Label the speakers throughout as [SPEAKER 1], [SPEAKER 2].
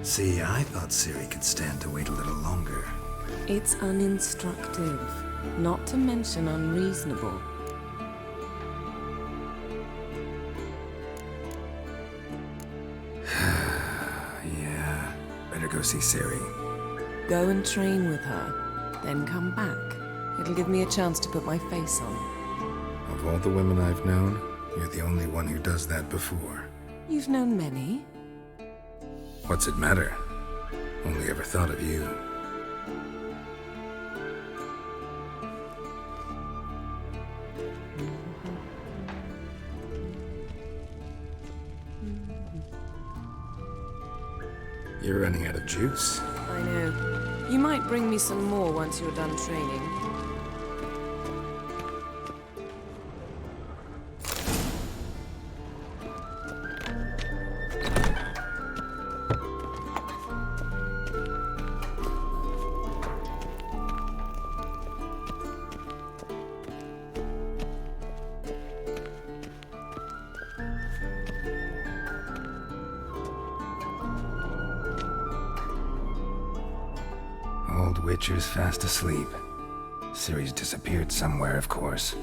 [SPEAKER 1] See, I thought Ciri could stand to wait a little longer.
[SPEAKER 2] It's uninstructive, not to mention unreasonable.
[SPEAKER 1] Yeah, better go see Ciri.
[SPEAKER 2] Go and train with her, then come back. It'll give me a chance to put my face on.
[SPEAKER 1] Of all the women I've known, you're the only one who does that before.
[SPEAKER 2] You've known many.
[SPEAKER 1] What's it matter? Only ever thought of you. You're running out of juice.
[SPEAKER 2] I know. You might bring me some more once you're done training.
[SPEAKER 1] Old Witcher's fast asleep. Ciri's disappeared somewhere, of course.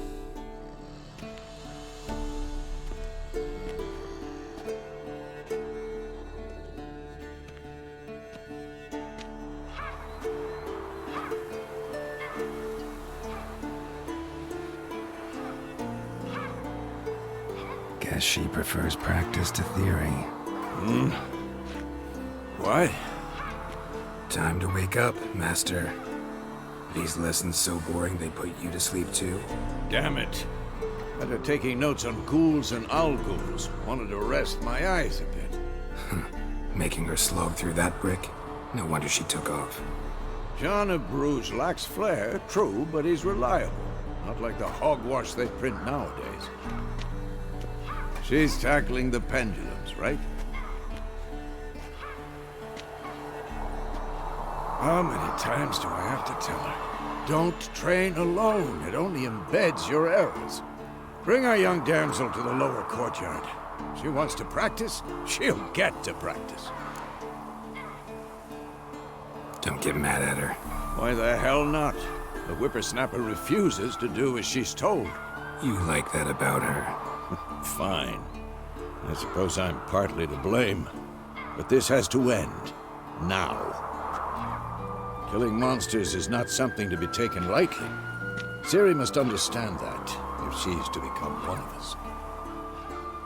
[SPEAKER 1] Guess she prefers practice to theory.
[SPEAKER 3] What?
[SPEAKER 1] Time to wake up, Master. These lessons so boring they put you to sleep too?
[SPEAKER 3] Damn it. After taking notes on ghouls and owl-ghouls, wanted to rest my eyes a bit.
[SPEAKER 1] Making her slog through that brick? No wonder she took off.
[SPEAKER 3] John of Bruges lacks flair, true, but he's reliable. Not like the hogwash they print nowadays. She's tackling the pendulums, right? How many times do I have to tell her? Don't train alone. It only embeds your errors. Bring our young damsel to the lower courtyard. She wants to practice, she'll get to practice.
[SPEAKER 1] Don't get mad at her.
[SPEAKER 3] Why the hell not? The whippersnapper refuses to do as she's told.
[SPEAKER 1] You like that about her.
[SPEAKER 3] Fine. I suppose I'm partly to blame. But this has to end. Now. Killing monsters is not something to be taken lightly. Ciri must understand that, if she's to become one of us.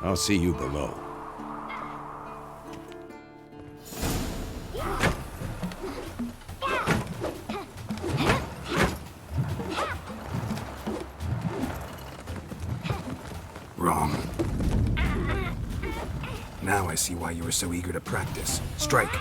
[SPEAKER 3] I'll see you below.
[SPEAKER 1] Wrong. Now I see why you were so eager to practice. Strike!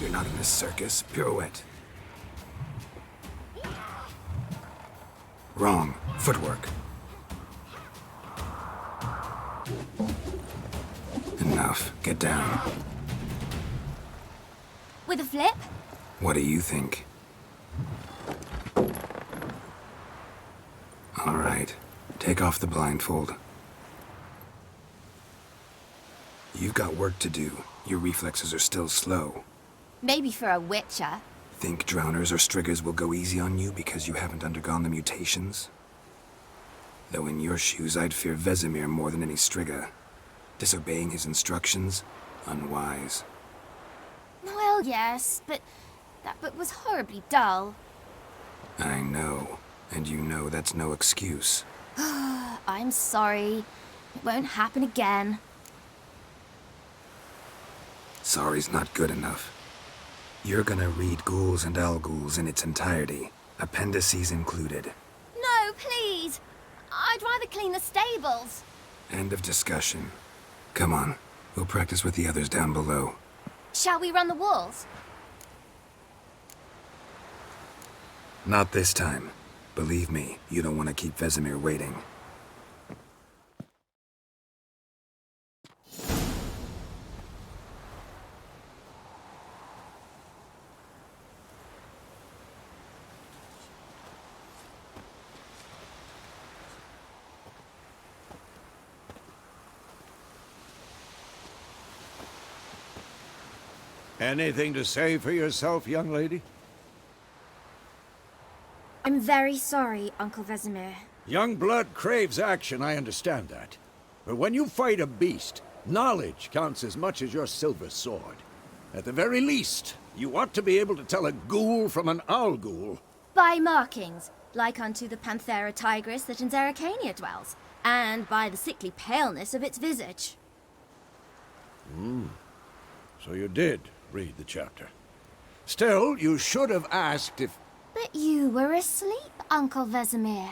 [SPEAKER 1] You're not in a circus. Pirouette. Wrong. Footwork. Enough. Get down.
[SPEAKER 4] With a flip?
[SPEAKER 1] What do you think? All right. Take off the blindfold. You've got work to do. Your reflexes are still slow.
[SPEAKER 4] Maybe for a witcher.
[SPEAKER 1] Think drowners or striggers will go easy on you because you haven't undergone the mutations? Though in your shoes, I'd fear Vesemir more than any strigger. Disobeying his instructions? Unwise.
[SPEAKER 4] Well, yes, but that book was horribly dull.
[SPEAKER 1] I know. And you know that's no excuse.
[SPEAKER 4] I'm sorry. It won't happen again.
[SPEAKER 1] Sorry's not good enough. You're gonna read Ghouls and Owl-Ghouls in its entirety, appendices included.
[SPEAKER 4] No, please. I'd rather clean the stables.
[SPEAKER 1] End of discussion. Come on, we'll practice with the others down below.
[SPEAKER 4] Shall we run the walls?
[SPEAKER 1] Not this time. Believe me, you don't want to keep Vesemir waiting.
[SPEAKER 3] Anything to say for yourself, young lady?
[SPEAKER 4] I'm very sorry, Uncle Vesemir.
[SPEAKER 3] Young blood craves action, I understand that. But when you fight a beast, knowledge counts as much as your silver sword. At the very least, you ought to be able to tell a ghoul from an owl-ghoul.
[SPEAKER 4] By markings, like unto the Panthera tigris that in Zerrikania dwells, and by the sickly paleness of its visage.
[SPEAKER 3] So you did read the chapter. Still, you should have asked if...
[SPEAKER 4] But you were asleep, Uncle Vesemir.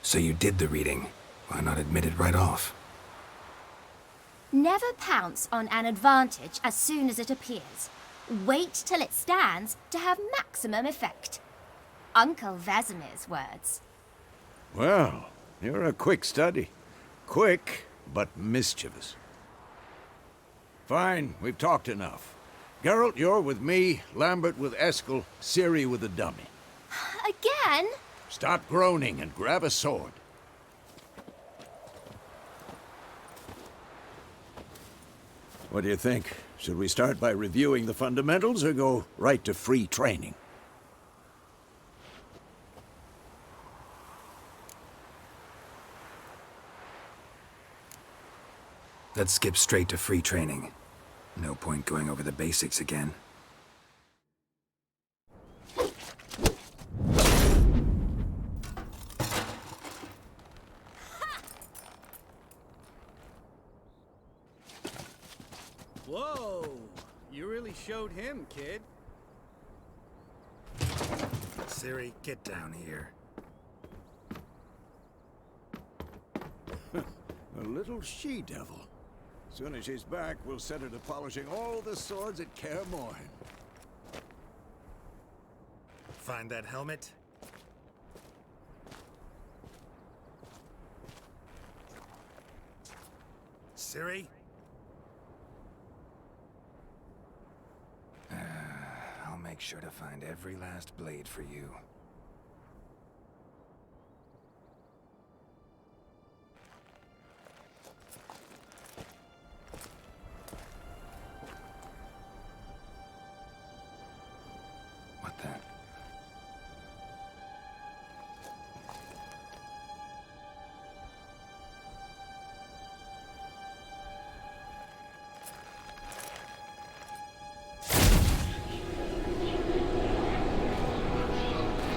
[SPEAKER 1] So you did the reading. Why not admit it right off?
[SPEAKER 4] Never pounce on an advantage as soon as it appears. Wait till it stands to have maximum effect. Uncle Vesemir's words.
[SPEAKER 3] Well, you're a quick study. Quick, but mischievous. Fine, we've talked enough. Geralt, you're with me, Lambert with Eskel, Ciri with the dummy.
[SPEAKER 4] Again?
[SPEAKER 3] Stop groaning and grab a sword. What do you think? Should we start by reviewing the fundamentals or go right to free training?
[SPEAKER 1] Let's skip straight to free training. No point going over the basics again.
[SPEAKER 5] Whoa! You really showed him, kid.
[SPEAKER 1] Ciri, get down here.
[SPEAKER 3] A little she-devil. Soon as she's back, we'll set her to polishing all the swords at Kaer Morhen.
[SPEAKER 1] Find that helmet? Ciri? I'll make sure to find every last blade for you. What the?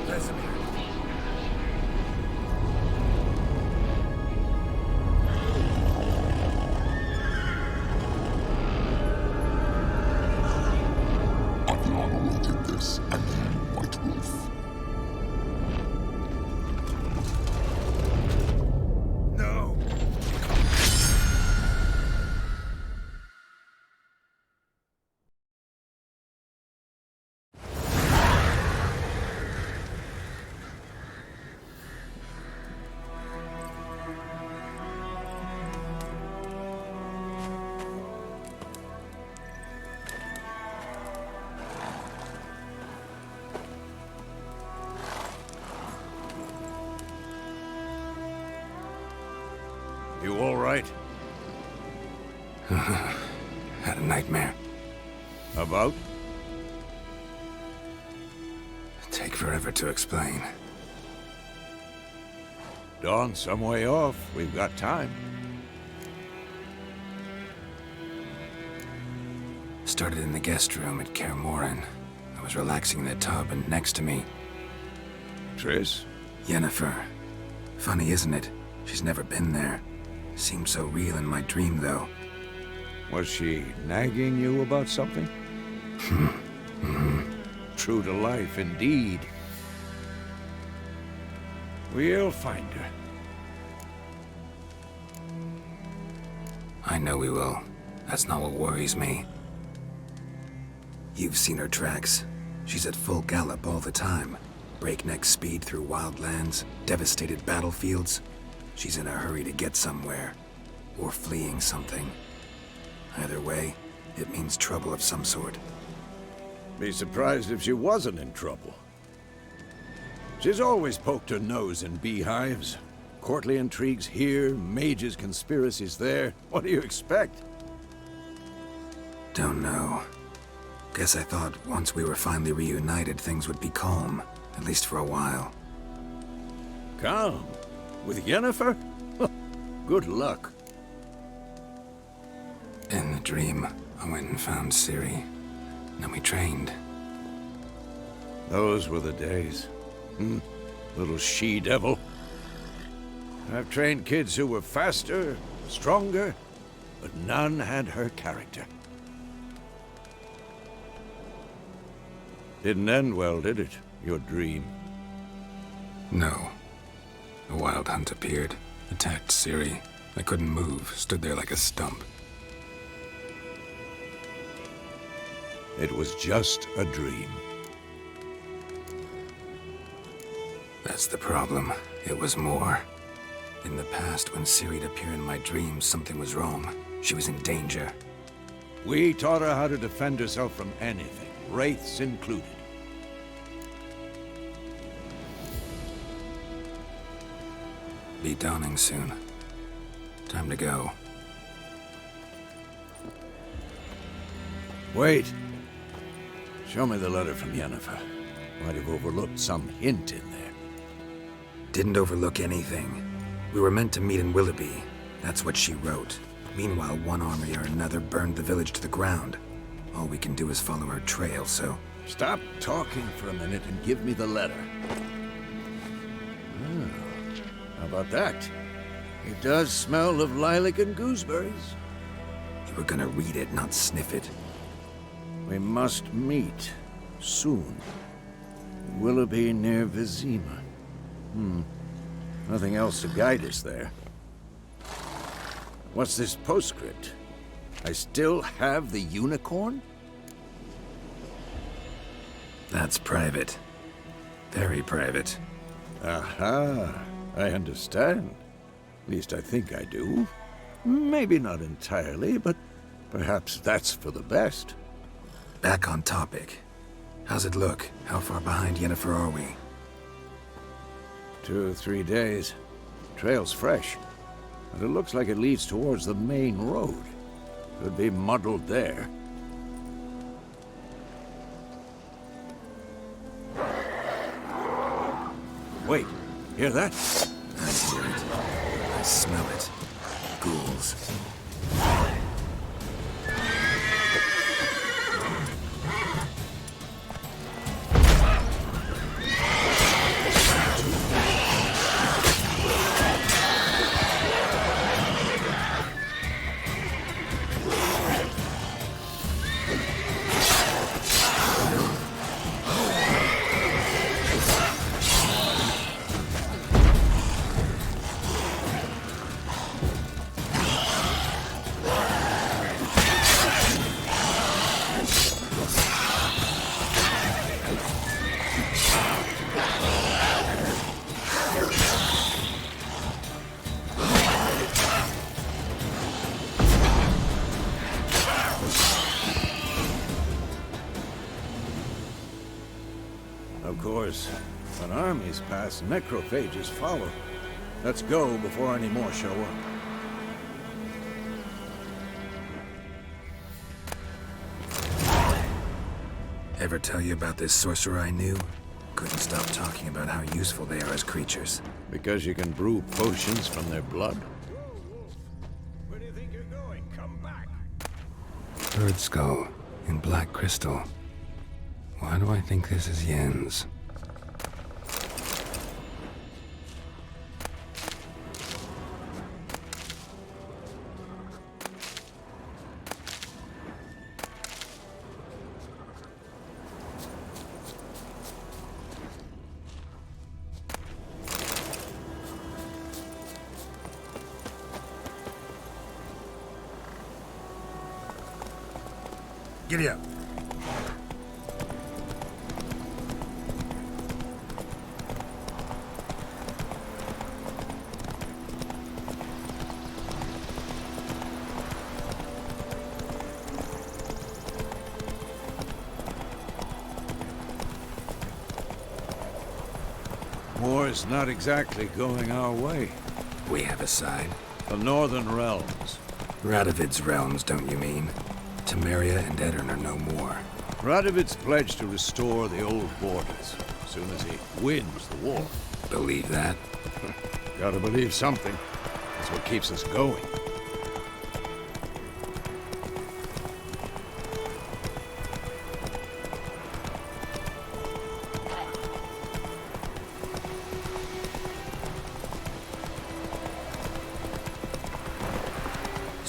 [SPEAKER 1] Vesemir.
[SPEAKER 6] Adriana will take this, and you, White Wolf.
[SPEAKER 1] No!
[SPEAKER 3] You all right?
[SPEAKER 1] Had a nightmare.
[SPEAKER 3] About?
[SPEAKER 1] Take forever to explain.
[SPEAKER 3] Dawn's some way off. We've got time.
[SPEAKER 1] Started in the guest room at Kaer Morhen. I was relaxing in the tub, and next to me,
[SPEAKER 3] Triss?
[SPEAKER 1] Yennefer. Funny, isn't it? She's never been there. Seemed so real in my dream, though.
[SPEAKER 3] Was she nagging you about something? True to life, indeed. We'll find her.
[SPEAKER 1] I know we will. That's not what worries me. You've seen her tracks. She's at full gallop all the time. Breakneck speed through wild lands, devastated battlefields. She's in a hurry to get somewhere. Or fleeing something. Either way, it means trouble of some sort.
[SPEAKER 3] Be surprised if she wasn't in trouble. She's always poked her nose in beehives. Courtly intrigues here, mages' conspiracies there. What do you expect?
[SPEAKER 1] Don't know. Guess I thought once we were finally reunited, things would be calm. At least for a while.
[SPEAKER 3] Calm? With Yennefer? Good luck.
[SPEAKER 1] In the dream, I went and found Ciri. Then we trained.
[SPEAKER 3] Those were the days. Little she-devil. I've trained kids who were faster, stronger, but none had her character. Didn't end well, did it? Your dream?
[SPEAKER 1] No. A wild hunt appeared, attacked Ciri. I couldn't move, stood there like a stump.
[SPEAKER 3] It was just a dream.
[SPEAKER 1] That's the problem. It was more. In the past, when Ciri'd appear in my dreams, something was wrong. She was in danger.
[SPEAKER 3] We taught her how to defend herself from anything, wraiths included.
[SPEAKER 1] Be dawning soon. Time to go.
[SPEAKER 3] Wait. Show me the letter from Yennefer. Might have overlooked some hint in there.
[SPEAKER 1] Didn't overlook anything. We were meant to meet in Willoughby. That's what she wrote. Meanwhile, one army or another burned the village to the ground. All we can do is follow her trail, so...
[SPEAKER 3] Stop talking for a minute and give me the letter. How about that? It does smell of lilac and gooseberries.
[SPEAKER 1] You were gonna read it, not sniff it.
[SPEAKER 3] We must meet. Soon. Willoughby near Vesemir. Nothing else to guide us there. What's this postscript? I still have the unicorn?
[SPEAKER 1] That's private. Very private.
[SPEAKER 3] Aha. I understand. At least I think I do. Maybe not entirely, but perhaps that's for the best.
[SPEAKER 1] Back on topic. How's it look? How far behind Yennefer are we?
[SPEAKER 3] 2 or 3 days. Trail's fresh, but it looks like it leads towards the main road. Could be muddled there. Wait, hear that?
[SPEAKER 1] I hear it. I smell it. Ghouls.
[SPEAKER 3] Of course, when armies pass, necrophages follow. Let's go before any more show up.
[SPEAKER 1] Ever tell you about this sorcerer I knew? Couldn't stop talking about how useful they are as creatures.
[SPEAKER 3] Because you can brew potions from their blood. Where do you think you're going? Come back!
[SPEAKER 1] Bird skull in black crystal. Why do I think this is Yen's? Giddy up.
[SPEAKER 3] War's not exactly going our way.
[SPEAKER 1] We have a side.
[SPEAKER 3] The Northern Realms.
[SPEAKER 1] Radovid's realms, don't you mean? Temeria and Edirn are no more.
[SPEAKER 3] Radovid's pledged to restore the old borders as soon as he wins the war.
[SPEAKER 1] Believe that?
[SPEAKER 3] Gotta believe something. That's what keeps us going.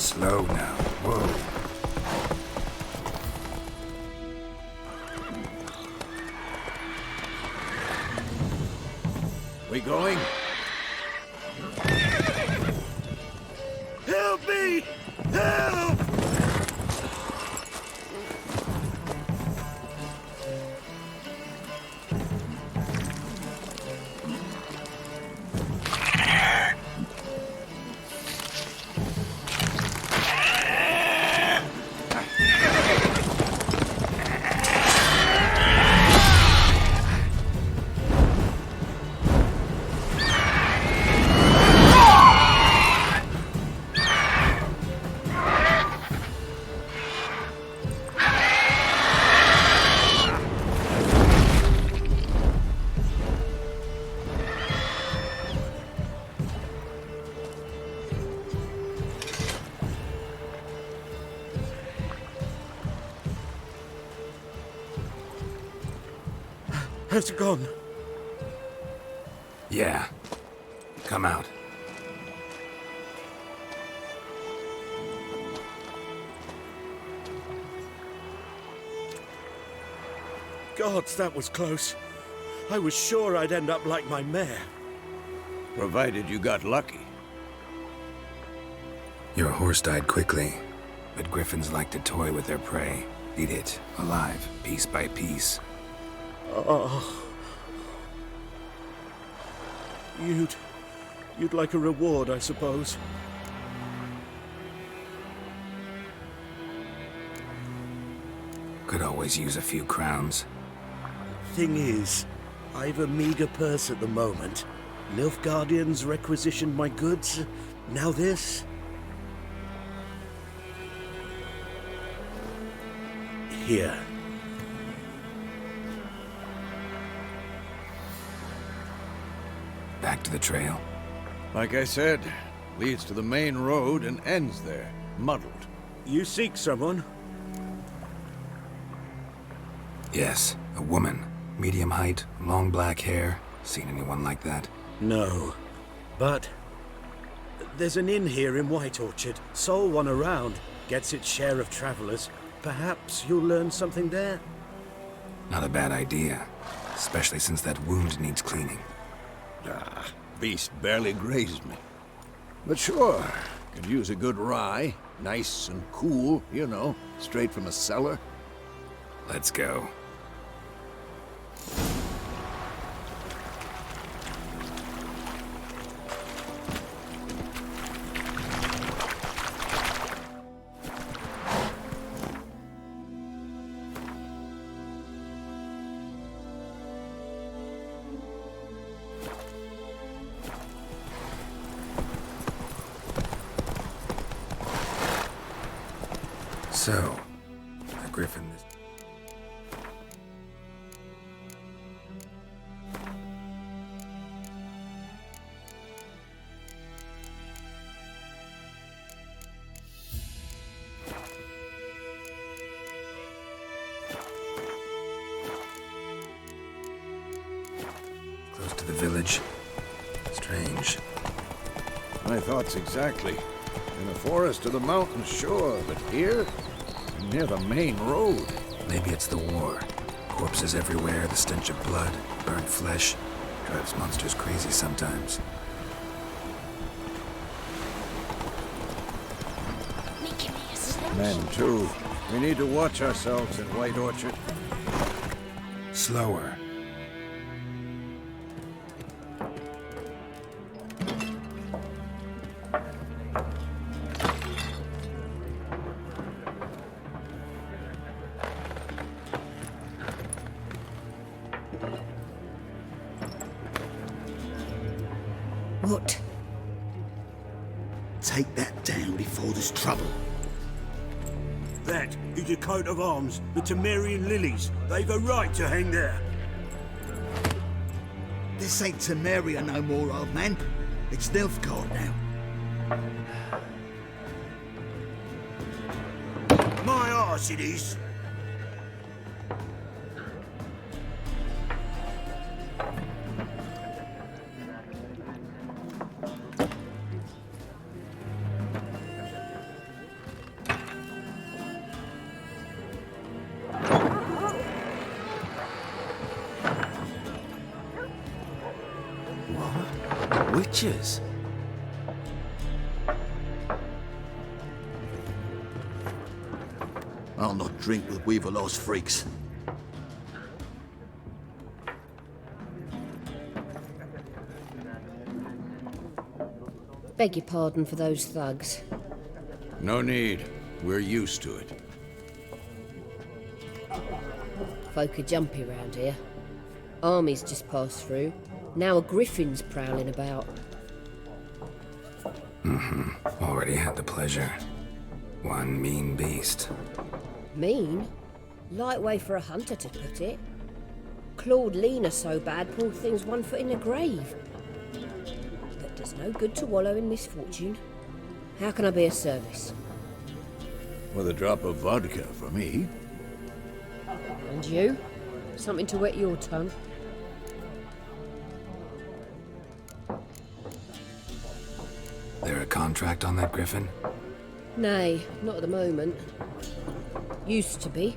[SPEAKER 1] Slow now. Whoa.
[SPEAKER 3] We going?
[SPEAKER 5] Help me! Help! Has it gone?
[SPEAKER 1] Yeah. Come out.
[SPEAKER 5] Gods, that was close. I was sure I'd end up like my mare.
[SPEAKER 3] Provided you got lucky.
[SPEAKER 1] Your horse died quickly, but griffins like to toy with their prey. Eat it, alive, piece by piece.
[SPEAKER 5] Oh. You'd like a reward, I suppose.
[SPEAKER 1] Could always use a few crowns.
[SPEAKER 5] Thing is, I've a meager purse at the moment. Nilfgaardians requisitioned my goods. Now this. Here.
[SPEAKER 1] Back to the trail.
[SPEAKER 3] Like I said, leads to the main road and ends there, muddled.
[SPEAKER 5] You seek someone?
[SPEAKER 1] Yes, a woman. Medium height, long black hair. Seen anyone like that?
[SPEAKER 5] No. But there's an inn here in White Orchard. Sole one around. Gets its share of travelers. Perhaps you'll learn something there?
[SPEAKER 1] Not a bad idea. Especially since that wound needs cleaning.
[SPEAKER 3] Ah, beast barely grazed me. But sure, could use a good rye. Nice and cool, you know, straight from a cellar.
[SPEAKER 1] Let's go. So, a griffin this... Close to the village. Strange.
[SPEAKER 3] My thoughts exactly. In the forest or the mountains, sure, but here? Near the main road.
[SPEAKER 1] Maybe it's the war. Corpses everywhere, the stench of blood, burnt flesh. Drives monsters crazy sometimes.
[SPEAKER 3] Men, too. We need to watch ourselves in White Orchard.
[SPEAKER 1] Slower.
[SPEAKER 7] What? Take that down before there's trouble.
[SPEAKER 5] That is a coat of arms, the Temerian lilies. They've a right to hang there.
[SPEAKER 7] This ain't Temeria no more, old man. It's Nilfgaard now.
[SPEAKER 5] My arse it is.
[SPEAKER 8] What? Witches?
[SPEAKER 7] I'll not drink with Weaverlaw's freaks.
[SPEAKER 9] Beg your pardon for those thugs.
[SPEAKER 3] No need. We're used to it.
[SPEAKER 9] Folk are jumpy round here. Armies just passed through. Now a griffin's prowling about.
[SPEAKER 1] Already had the pleasure. One mean beast.
[SPEAKER 9] Mean? Light way for a hunter to put it. Clawed Lena so bad, poor thing's 1 foot in the grave. But there's no good to wallow in misfortune. How can I be of service?
[SPEAKER 3] With a drop of vodka for me.
[SPEAKER 9] And you? Something to wet your tongue?
[SPEAKER 1] There a contract on that griffin?
[SPEAKER 9] Nay, not at the moment. Used to be.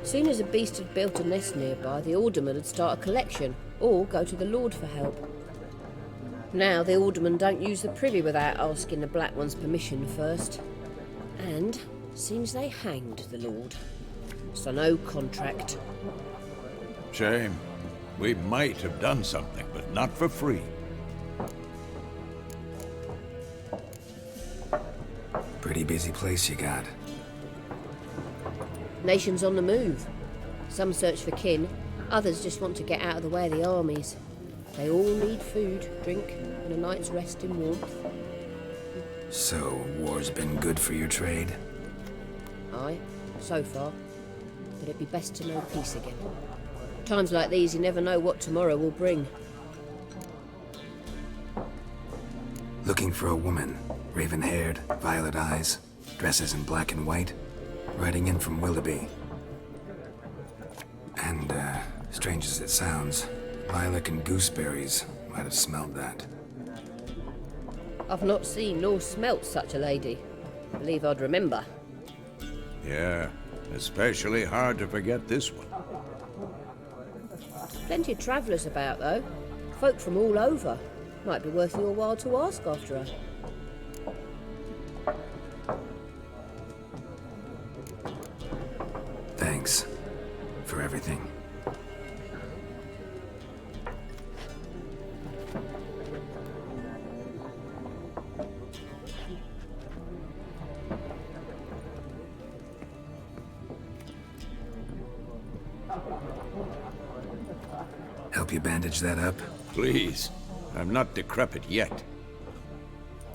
[SPEAKER 9] Soon as a beast had built a nest nearby, the alderman would start a collection, or go to the Lord for help. Now the aldermen don't use the privy without asking the Black One's permission first. And seems they hanged the Lord. So no contract.
[SPEAKER 3] Shame. We might have done something, but not for free.
[SPEAKER 1] Pretty busy place you got.
[SPEAKER 9] Nations on the move. Some search for kin, others just want to get out of the way of the armies. They all need food, drink, and a night's rest in warmth.
[SPEAKER 1] So, war's been good for your trade?
[SPEAKER 9] Aye, so far. But it'd be best to know peace again. Times like these, you never know what tomorrow will bring.
[SPEAKER 1] Looking for a woman. Raven-haired, violet eyes, dresses in black and white. Riding in from Willoughby. And, strange as it sounds, lilac and gooseberries might have smelled that.
[SPEAKER 9] I've not seen nor smelt such a lady. Believe I'd remember.
[SPEAKER 3] Yeah, especially hard to forget this one.
[SPEAKER 9] Plenty of travellers about, though. Folk from all over. Might be worth your while to ask after her.
[SPEAKER 1] Thanks for everything. Help you bandage that up?
[SPEAKER 3] Please. I'm not decrepit yet.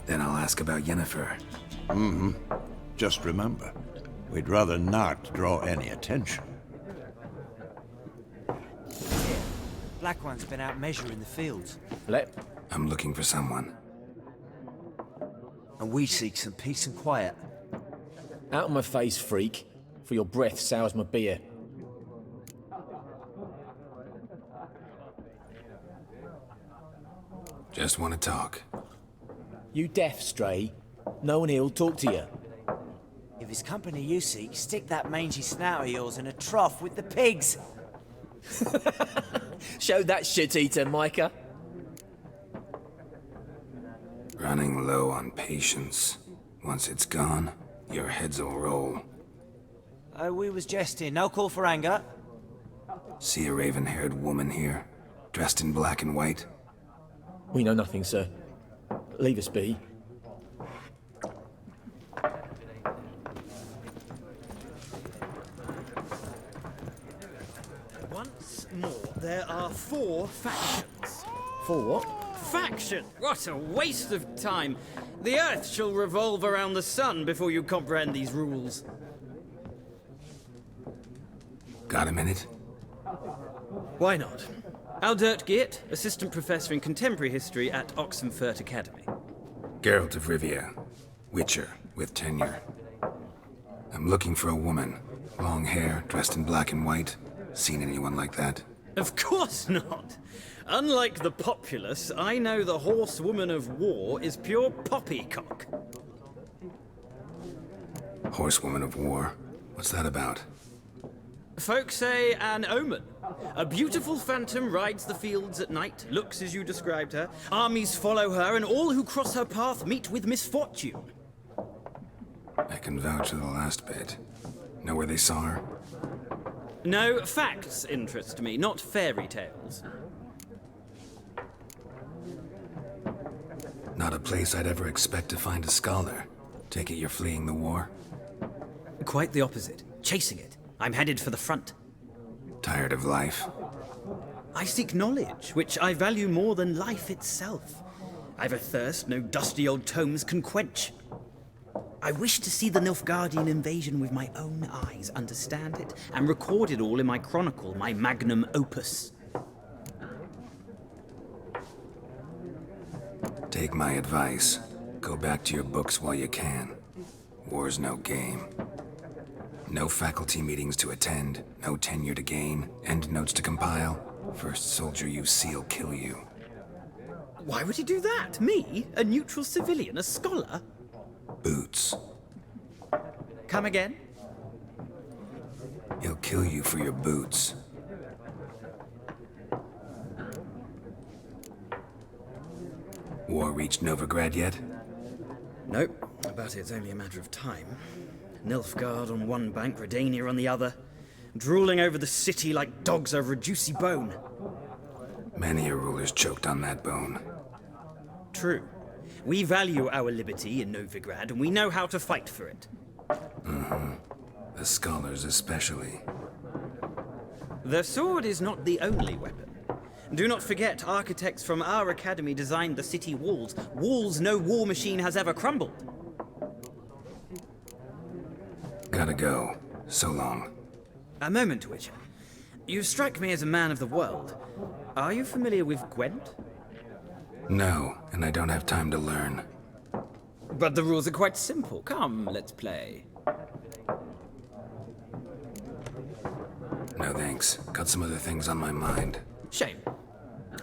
[SPEAKER 1] Then I'll ask about Yennefer.
[SPEAKER 3] Just remember, we'd rather not draw any attention.
[SPEAKER 8] Black One's been out measuring the fields.
[SPEAKER 1] I'm looking for someone.
[SPEAKER 8] And we seek some peace and quiet.
[SPEAKER 10] Out of my face, freak. For your breath sours my beer.
[SPEAKER 1] Just want to talk.
[SPEAKER 10] You deaf, Stray? No one here'll talk to you.
[SPEAKER 8] If it's company you seek, stick that mangy snout of yours in a trough with the pigs.
[SPEAKER 10] Show that shit-eater, Micah.
[SPEAKER 1] Running low on patience. Once it's gone, your heads will roll.
[SPEAKER 8] Oh, we was jesting. No call for anger.
[SPEAKER 1] See a raven-haired woman here, dressed in black and white?
[SPEAKER 10] We know nothing, sir. Leave us be.
[SPEAKER 5] Once more, there are 4 factions.
[SPEAKER 10] For what?
[SPEAKER 11] Faction! What a waste of time! The Earth shall revolve around the sun before you comprehend these rules.
[SPEAKER 1] Got a minute?
[SPEAKER 11] Why not? Aldert Geert, Assistant Professor in Contemporary History at Oxenfurt Academy.
[SPEAKER 1] Geralt of Rivia. Witcher, with tenure. I'm looking for a woman. Long hair, dressed in black and white. Seen anyone like that?
[SPEAKER 11] Of course not! Unlike the populace, I know the horsewoman of war is pure poppycock.
[SPEAKER 1] Horsewoman of war? What's that about?
[SPEAKER 11] Folk say an omen. A beautiful phantom rides the fields at night, looks as you described her. Armies follow her, and all who cross her path meet with misfortune.
[SPEAKER 1] I can vouch for the last bit. Know where they saw her?
[SPEAKER 11] No, facts interest me, not fairy tales.
[SPEAKER 1] Not a place I'd ever expect to find a scholar. Take it you're fleeing the war?
[SPEAKER 11] Quite the opposite. Chasing it. I'm headed for the front.
[SPEAKER 1] Tired of life?
[SPEAKER 11] I seek knowledge, which I value more than life itself. I've a thirst no dusty old tomes can quench. I wish to see the Nilfgaardian invasion with my own eyes, understand it, and record it all in my chronicle, my magnum opus.
[SPEAKER 1] Take my advice. Go back to your books while you can. War's no game. No faculty meetings to attend, no tenure to gain, end notes to compile. First soldier you see'll kill you.
[SPEAKER 11] Why would he do that? Me? A neutral civilian? A scholar?
[SPEAKER 1] Boots.
[SPEAKER 11] Come again?
[SPEAKER 1] He'll kill you for your boots. War reached Novigrad yet?
[SPEAKER 11] Nope, but it's only a matter of time. Nilfgaard on one bank, Redania on the other, drooling over the city like dogs over a juicy bone.
[SPEAKER 1] Many a ruler's choked on that bone.
[SPEAKER 11] True. We value our liberty in Novigrad, and we know how to fight for it.
[SPEAKER 1] Mm-hmm. The scholars especially.
[SPEAKER 11] The sword is not the only weapon. Do not forget, architects from our academy designed the city walls. Walls no war machine has ever crumbled.
[SPEAKER 1] Gotta go. So long.
[SPEAKER 11] A moment, Witcher. You strike me as a man of the world. Are you familiar with Gwent?
[SPEAKER 1] No, and I don't have time to learn.
[SPEAKER 11] But the rules are quite simple. Come, let's play.
[SPEAKER 1] No thanks. Got some other things on my mind.
[SPEAKER 11] Shame.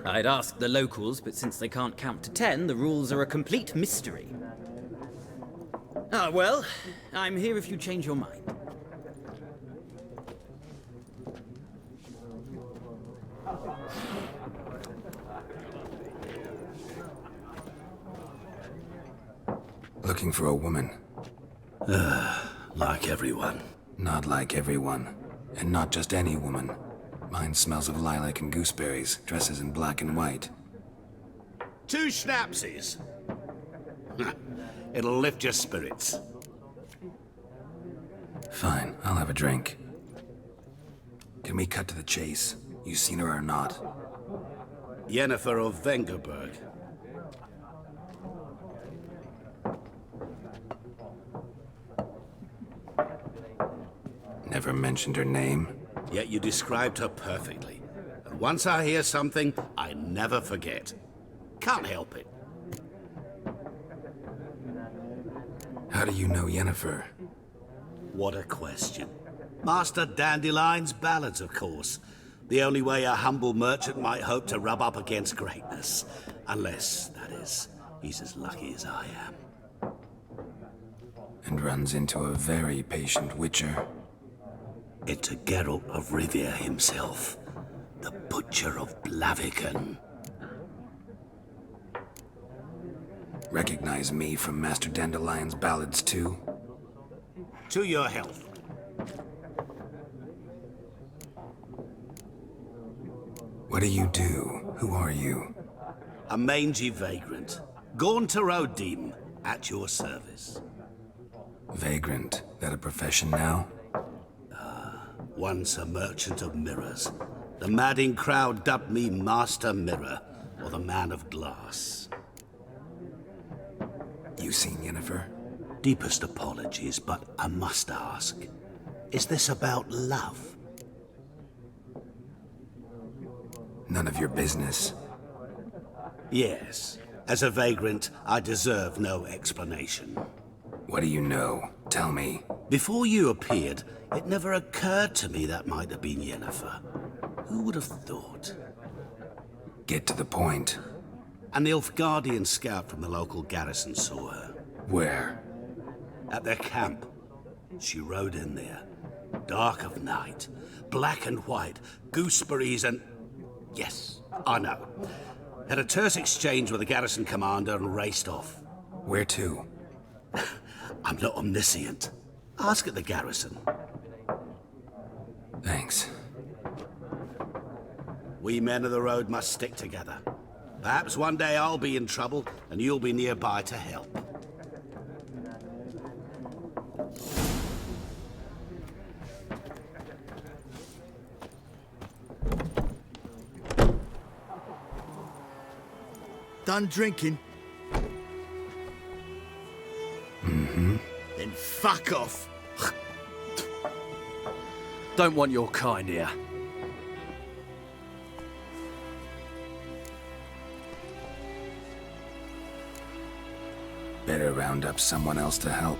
[SPEAKER 11] I'd ask the locals, but since they can't count to 10, the rules are a complete mystery. Ah, well, I'm here if you change your mind.
[SPEAKER 1] Looking for a woman.
[SPEAKER 5] Like everyone.
[SPEAKER 1] Not like everyone. And not just any woman. Mine smells of lilac and gooseberries, dresses in black and white.
[SPEAKER 12] 2 schnapsies. It'll lift your spirits.
[SPEAKER 1] Fine, I'll have a drink. Can we cut to the chase? You seen her or not?
[SPEAKER 12] Yennefer of Vengerberg.
[SPEAKER 1] Never mentioned her name.
[SPEAKER 12] Yet you described her perfectly. And once I hear something, I never forget. Can't help it.
[SPEAKER 1] How do you know Yennefer?
[SPEAKER 12] What a question. Master Dandelion's ballads, of course. The only way a humble merchant might hope to rub up against greatness. Unless, that is, he's as lucky as I am.
[SPEAKER 1] And runs into a very patient witcher.
[SPEAKER 12] Into Geralt of Rivia himself. The Butcher of Blaviken.
[SPEAKER 1] Recognize me from Master Dandelion's ballads, too?
[SPEAKER 12] To your health.
[SPEAKER 1] What do you do? Who are you?
[SPEAKER 12] A mangy vagrant. Gone to Rodim, at your service.
[SPEAKER 1] Vagrant? That a profession now?
[SPEAKER 12] Once a merchant of mirrors. The madding crowd dubbed me Master Mirror, or the Man of Glass.
[SPEAKER 1] You seen Yennefer?
[SPEAKER 12] Deepest apologies, but I must ask. Is this about love?
[SPEAKER 1] None of your business.
[SPEAKER 12] Yes. As a vagrant, I deserve no explanation.
[SPEAKER 1] What do you know? Tell me.
[SPEAKER 12] Before you appeared, it never occurred to me that might have been Yennefer. Who would have thought?
[SPEAKER 1] Get to the point.
[SPEAKER 12] A Nilfgaardian scout from the local garrison saw her.
[SPEAKER 1] Where?
[SPEAKER 12] At their camp. She rode in there. Dark of night, black and white, gooseberries and... Yes, I know. Had a terse exchange with the garrison commander and raced off.
[SPEAKER 1] Where to?
[SPEAKER 12] I'm not omniscient. Ask at the garrison.
[SPEAKER 1] Thanks.
[SPEAKER 12] We men of the road must stick together. Perhaps one day I'll be in trouble and you'll be nearby to help.
[SPEAKER 7] Done drinking?
[SPEAKER 1] Mm-hmm.
[SPEAKER 7] Then fuck off.
[SPEAKER 13] Don't want your kind here.
[SPEAKER 1] Better round up someone else to help.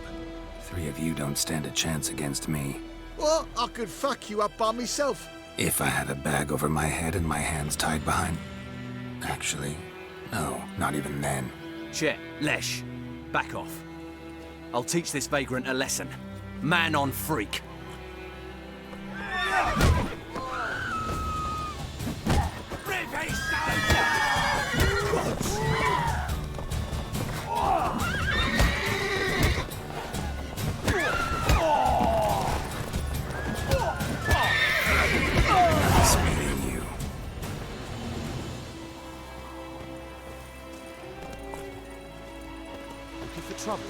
[SPEAKER 1] 3 of you don't stand a chance against me.
[SPEAKER 7] Well, I could fuck you up by myself.
[SPEAKER 1] If I had a bag over my head and my hands tied behind... Actually, no, not even then.
[SPEAKER 13] Chet, Lesh, back off. I'll teach this vagrant a lesson. Man on freak. Trouble.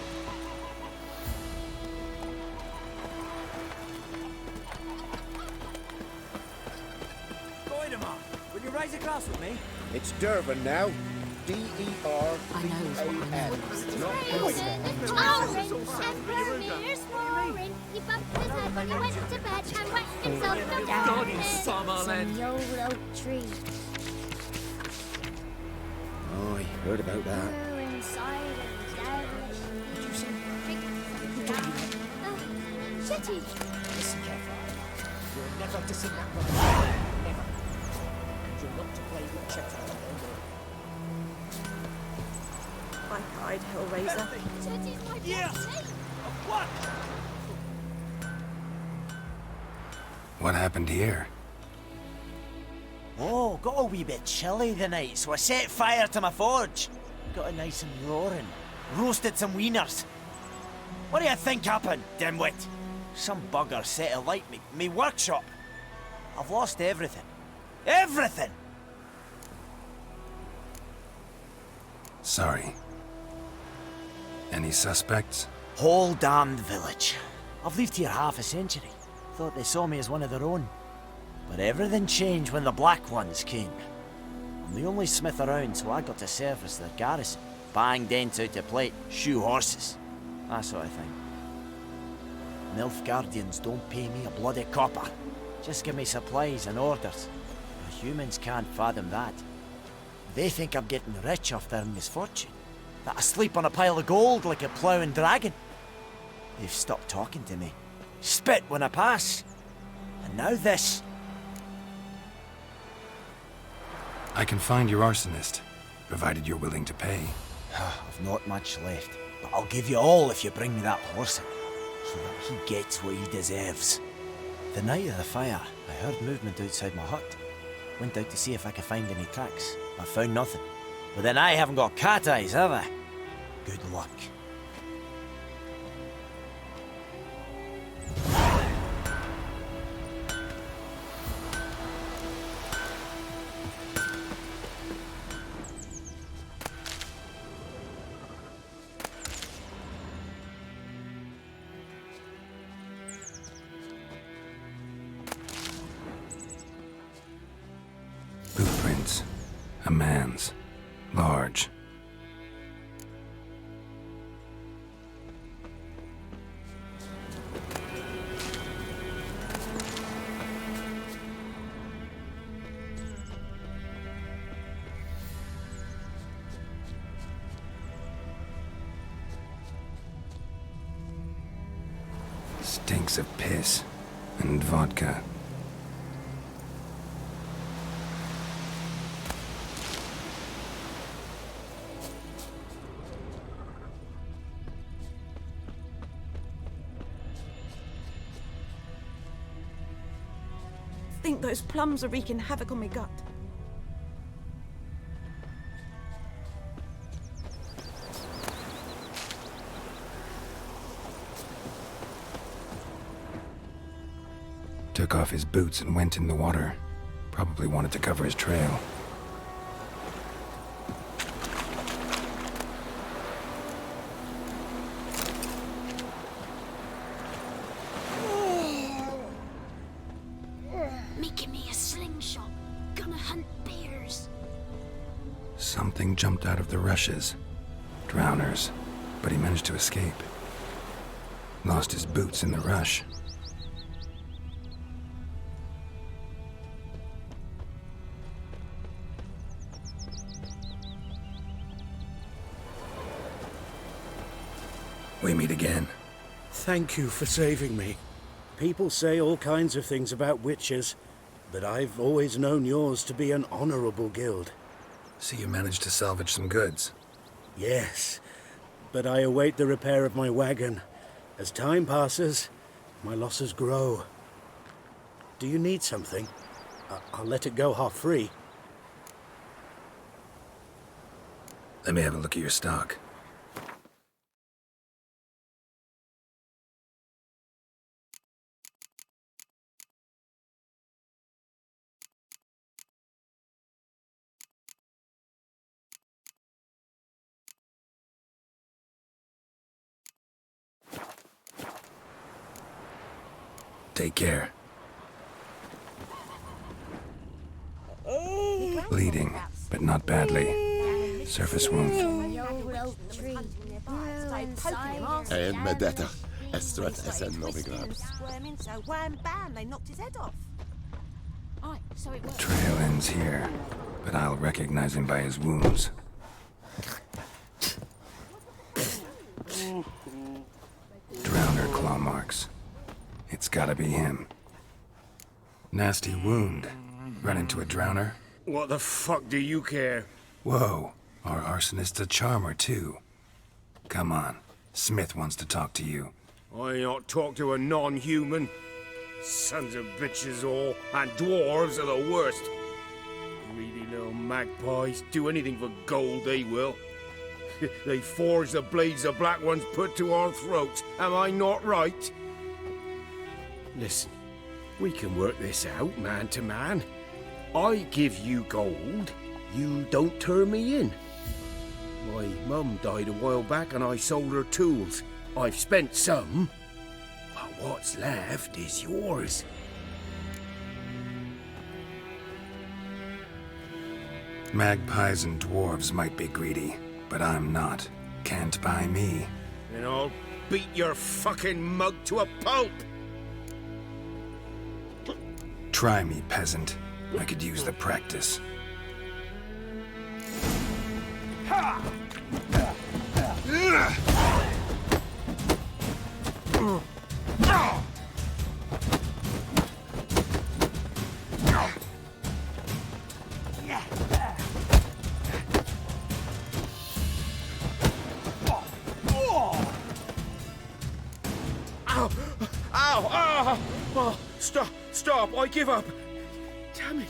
[SPEAKER 8] Goidemar, will you raise a glass with me?
[SPEAKER 3] It's Durban now. D-E-R-V-A-N. Not
[SPEAKER 4] Vesimir's roaring. He bumped his head when he went to bed and whacked himself down some YOLO tree.
[SPEAKER 3] Oh, I heard about that.
[SPEAKER 4] Shetty!
[SPEAKER 8] Listen carefully. You're never to sing that one. Never. You're not to play with Chetty.
[SPEAKER 14] Black-eyed Hellraiser.
[SPEAKER 4] Shetty's my
[SPEAKER 8] Yeah! What?
[SPEAKER 1] What happened here?
[SPEAKER 8] Oh, got a wee bit chilly the night, so I set fire to my forge. Got it nice and roaring. Roasted some wieners. What do you think happened, dimwit? Some bugger set alight me workshop. I've lost everything. Everything!
[SPEAKER 1] Sorry. Any suspects?
[SPEAKER 8] Whole damned village. I've lived here half a century. Thought they saw me as one of their own. But everything changed when the Black Ones came. I'm the only smith around, so I got to service their garrison. Bang dents out to plate, shoe horses. That sort of thing. Nilfgaardians don't pay me a bloody copper. Just give me supplies and orders. The humans can't fathom that. They think I'm getting rich off their misfortune. That I sleep on a pile of gold like a ploughing dragon. They've stopped talking to me. Spit when I pass. And now this.
[SPEAKER 1] I can find your arsonist, provided you're willing to pay.
[SPEAKER 8] I've not much left, but I'll give you all if you bring me that horse in, so that he gets what he deserves. The night of the fire, I heard movement outside my hut. Went out to see if I could find any tracks, but found nothing. But then I haven't got cat eyes, have I? Good luck.
[SPEAKER 1] Footprints. A man's. Large. Stinks of piss and vodka.
[SPEAKER 14] think those plums are wreaking havoc on my gut.
[SPEAKER 1] Took off his boots and went in the water. Probably wanted to cover his trail.
[SPEAKER 15] Making me a slingshot. Gonna hunt bears.
[SPEAKER 1] Something jumped out of the rushes. Drowners. But he managed to escape. Lost his boots in the rush. We meet again.
[SPEAKER 5] Thank you for saving me. People say all kinds of things about witches, but I've always known yours to be an honorable guild.
[SPEAKER 1] So you managed to salvage some goods?
[SPEAKER 5] Yes, but I await the repair of my wagon. As time passes, my losses grow. Do you need something? I'll let it go half-free.
[SPEAKER 1] Let me have a look at your stock. Take care. Bleeding, but not badly. Surface wound.
[SPEAKER 6] And Medetta. Estrat Essen Novigrad.
[SPEAKER 1] Trail ends here, but I'll recognize him by his wounds. Drowner claw marks. It's gotta be him. Nasty wound. Run into a drowner?
[SPEAKER 5] What the fuck do you care?
[SPEAKER 1] Whoa, our arsonist's a charmer too. Come on, Smith wants to talk to you.
[SPEAKER 5] I not talk to a non-human. Sons of bitches all, and dwarves are the worst. Greedy little magpies, do anything for gold they will. They forge the blades the black ones put to our throats, am I not right? Listen, we can work this out man to man. I give you gold, you don't turn me in. My mum died a while back and I sold her tools. I've spent some, but what's left is yours.
[SPEAKER 1] Magpies and dwarves might be greedy, but I'm not. Can't buy me.
[SPEAKER 5] And I'll beat your fucking mug to a pulp!
[SPEAKER 1] Try me, peasant. I could use the practice.
[SPEAKER 5] Ow! Ow! Ow! Oh, stop! I give up! Damn it!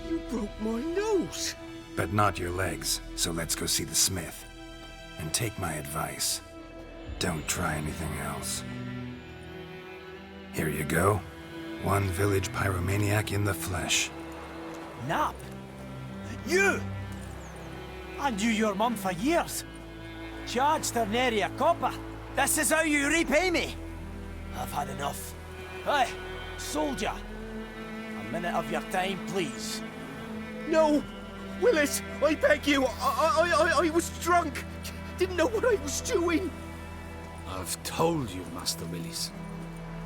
[SPEAKER 5] You broke my nose!
[SPEAKER 1] But not your legs, so let's go see the smith. And take my advice. Don't try anything else. Here you go. One village pyromaniac in the flesh.
[SPEAKER 8] Nap? You? I knew your mum for years. Charged Temeria copper. This is how you repay me. I've had enough. Hey, soldier. A minute of your time, please.
[SPEAKER 5] No! Willis, I beg you! I was drunk! Didn't know what I was doing!
[SPEAKER 12] I've told you, Master Willis.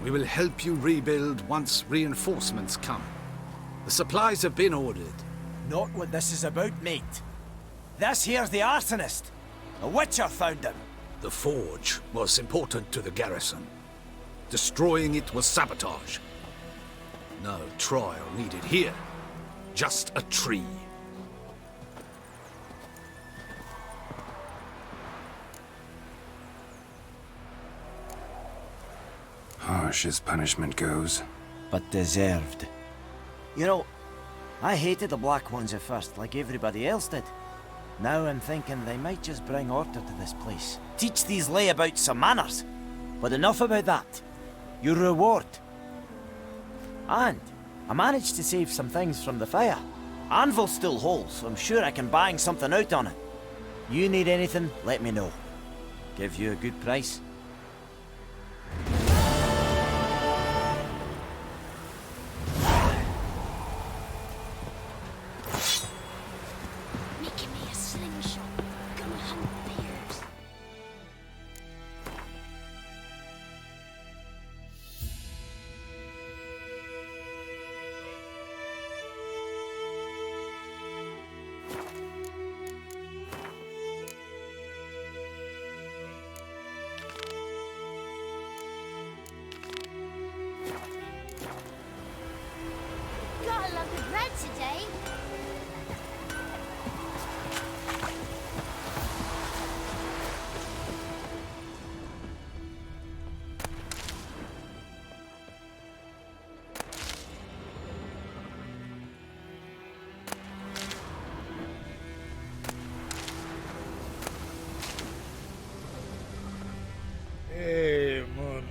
[SPEAKER 12] We will help you rebuild once reinforcements come. The supplies have been ordered.
[SPEAKER 8] Not what this is about, mate. This here's the arsonist. A witcher found him.
[SPEAKER 12] The forge was important to the garrison. Destroying it was sabotage. No trial needed here. Just a tree.
[SPEAKER 1] Harsh as punishment goes.
[SPEAKER 8] But deserved. You know, I hated the Black Ones at first, like everybody else did. Now I'm thinking they might just bring order to this place. Teach these layabouts some manners. But enough about that. Your reward. And I managed to save some things from the fire. Anvil still holds, so I'm sure I can bang something out on it. You need anything, let me know. Give you a good price.
[SPEAKER 15] Making me a slingshot. Gonna hunt bears. Gotta love the bread today.
[SPEAKER 3] Hey, mon.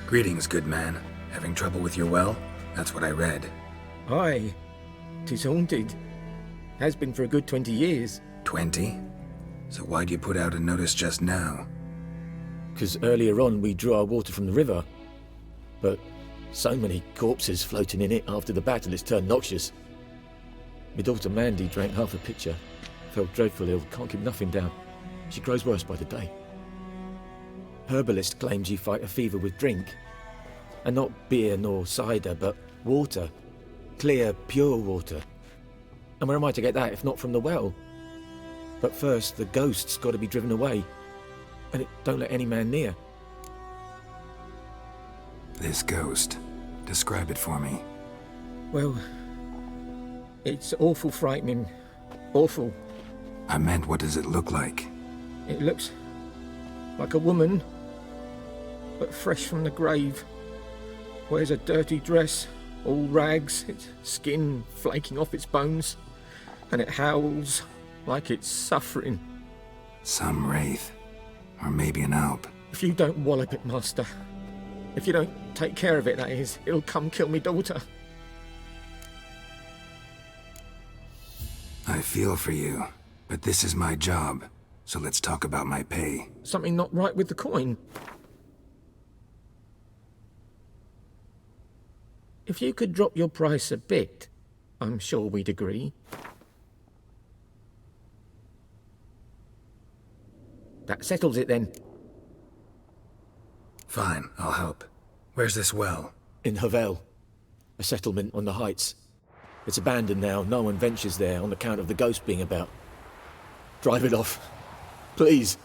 [SPEAKER 1] Greetings, good man. Having trouble with your well? That's what I read.
[SPEAKER 10] Aye. 'Tis haunted. Has been for a good 20 years.
[SPEAKER 1] 20? So why'd you put out a notice just now?
[SPEAKER 10] 'Cause earlier on we drew our water from the river. But so many corpses floating in it after the battle it's turned noxious. My daughter Mandy drank half a pitcher. Felt dreadful ill, can't keep nothing down. She grows worse by the day. Herbalist claims you fight a fever with drink. And not beer nor cider, but water. Clear, pure water. And where am I to get that if not from the well? But first, the ghost's got to be driven away. And it don't let any man near.
[SPEAKER 1] This ghost. Describe it for me.
[SPEAKER 10] Well, it's awful frightening. Awful.
[SPEAKER 1] I meant, what does it look like?
[SPEAKER 10] It looks like a woman, but fresh from the grave. Wears a dirty dress, all rags, its skin flaking off its bones, and it howls like it's suffering.
[SPEAKER 1] Some wraith. Or maybe an alp.
[SPEAKER 10] If you don't wallop it, Master, if you don't take care of it, that is, it'll come kill me daughter.
[SPEAKER 1] I feel for you, but this is my job, so let's talk about my pay.
[SPEAKER 10] Something not right with the coin. If you could drop your price a bit, I'm sure we'd agree. That settles it then.
[SPEAKER 1] Fine, I'll help. Where's this well?
[SPEAKER 10] In Havel, a settlement on the heights. It's abandoned now, no one ventures there on account of the ghost being about. Drive it off, please.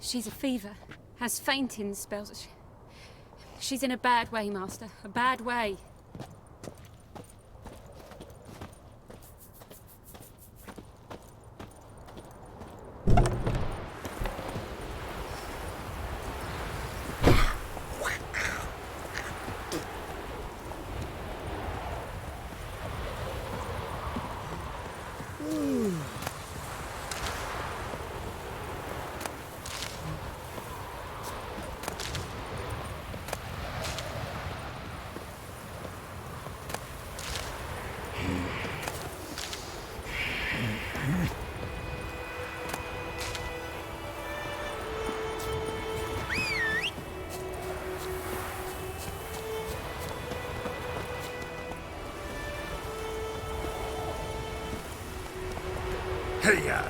[SPEAKER 16] She's a fever, has fainting spells. She's in a bad way, Master, a bad way.
[SPEAKER 1] Hey-ya!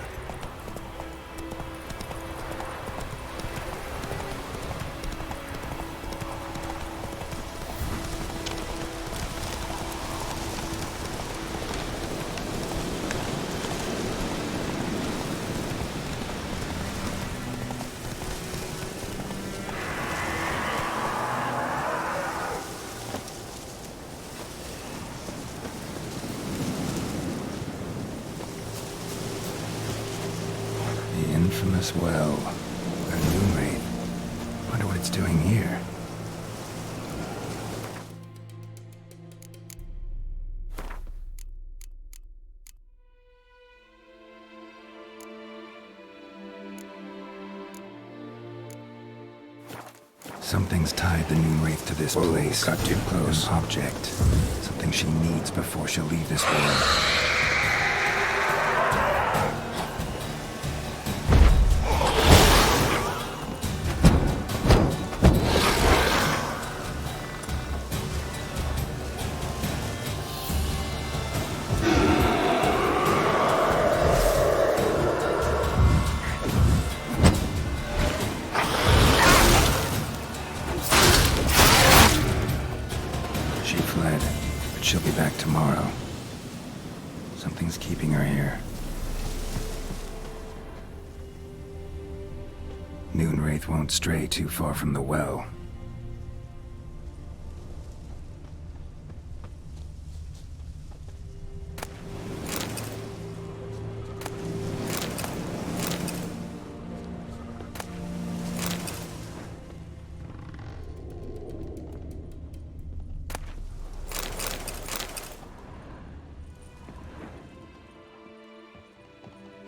[SPEAKER 1] This well, a moon wraith. Wonder what it's doing here. Something's tied the moon wraith to this place. Got too close. An object. Something she needs before she'll leave this world. She'll be back tomorrow. Something's keeping her here. Noon Wraith won't stray too far from the well.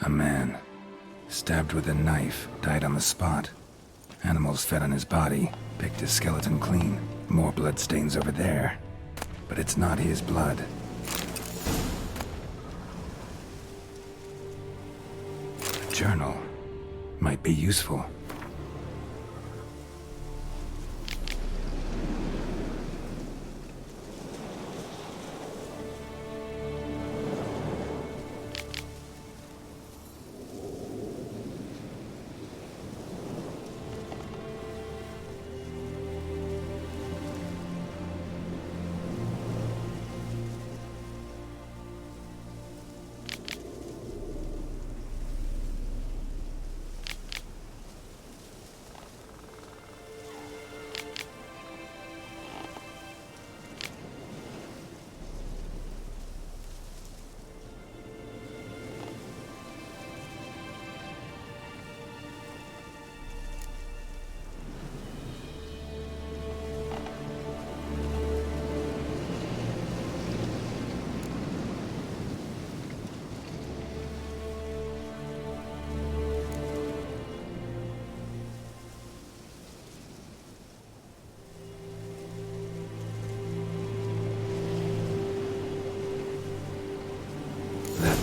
[SPEAKER 1] A man, stabbed with a knife, died on the spot. Animals fed on his body, picked his skeleton clean. More bloodstains over there. But it's not his blood. A journal might be useful.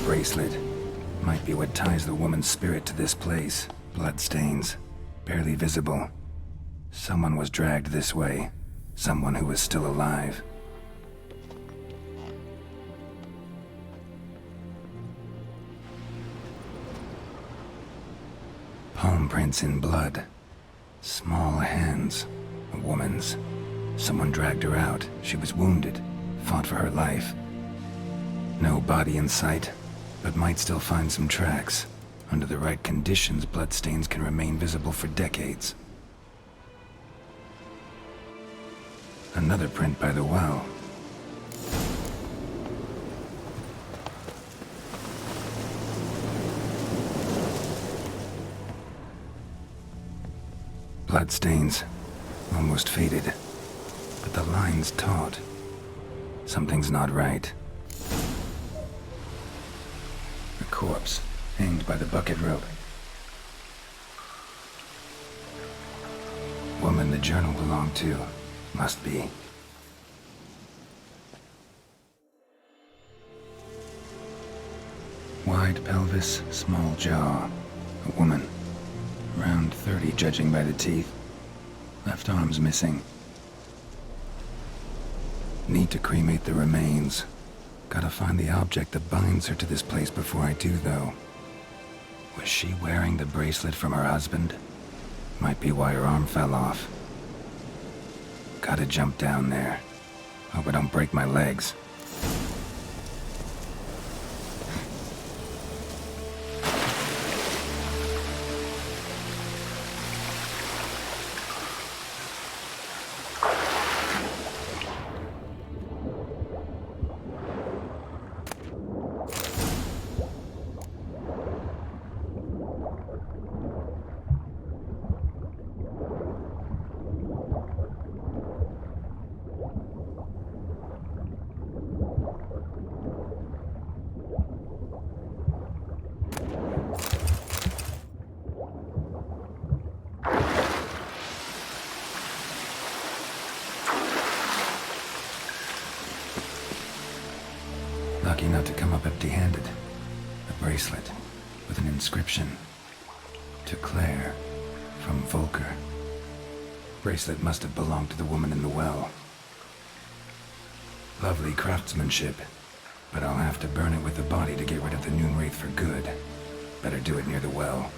[SPEAKER 1] Bracelet might be what ties the woman's spirit to this place. Bloodstains, barely visible. Someone was dragged this way. Someone who was still alive. Palm prints in blood. Small hands. A woman's. Someone dragged her out. She was wounded. Fought for her life. No body in sight. But might still find some tracks. Under the right conditions, bloodstains can remain visible for decades. Another print by the well. Bloodstains. Almost faded. But the line's taut. Something's not right. Corpse, hanged by the bucket rope. Woman the journal belonged to. Must be. Wide pelvis, small jaw. A woman. Around 30, judging by the teeth. Left arm's missing. Need to cremate the remains. Gotta find the object that binds her to this place before I do, though. Was she wearing the bracelet from her husband? Might be why her arm fell off. Gotta jump down there. Hope I don't break my legs. up empty-handed. A bracelet with an inscription. To Claire, from Volker. Bracelet must have belonged to the woman in the well. Lovely craftsmanship, but I'll have to burn it with the body to get rid of the Noon Wraith for good. Better do it near the well.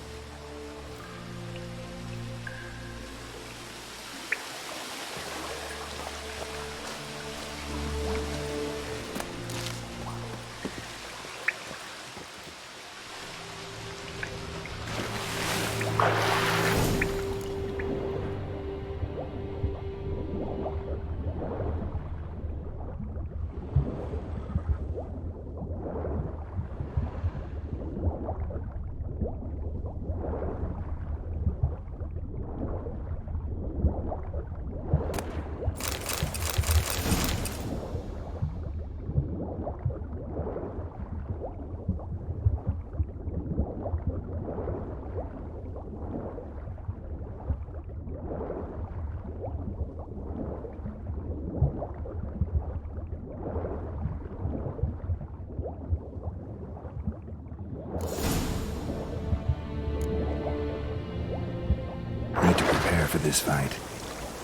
[SPEAKER 1] Need to prepare for this fight.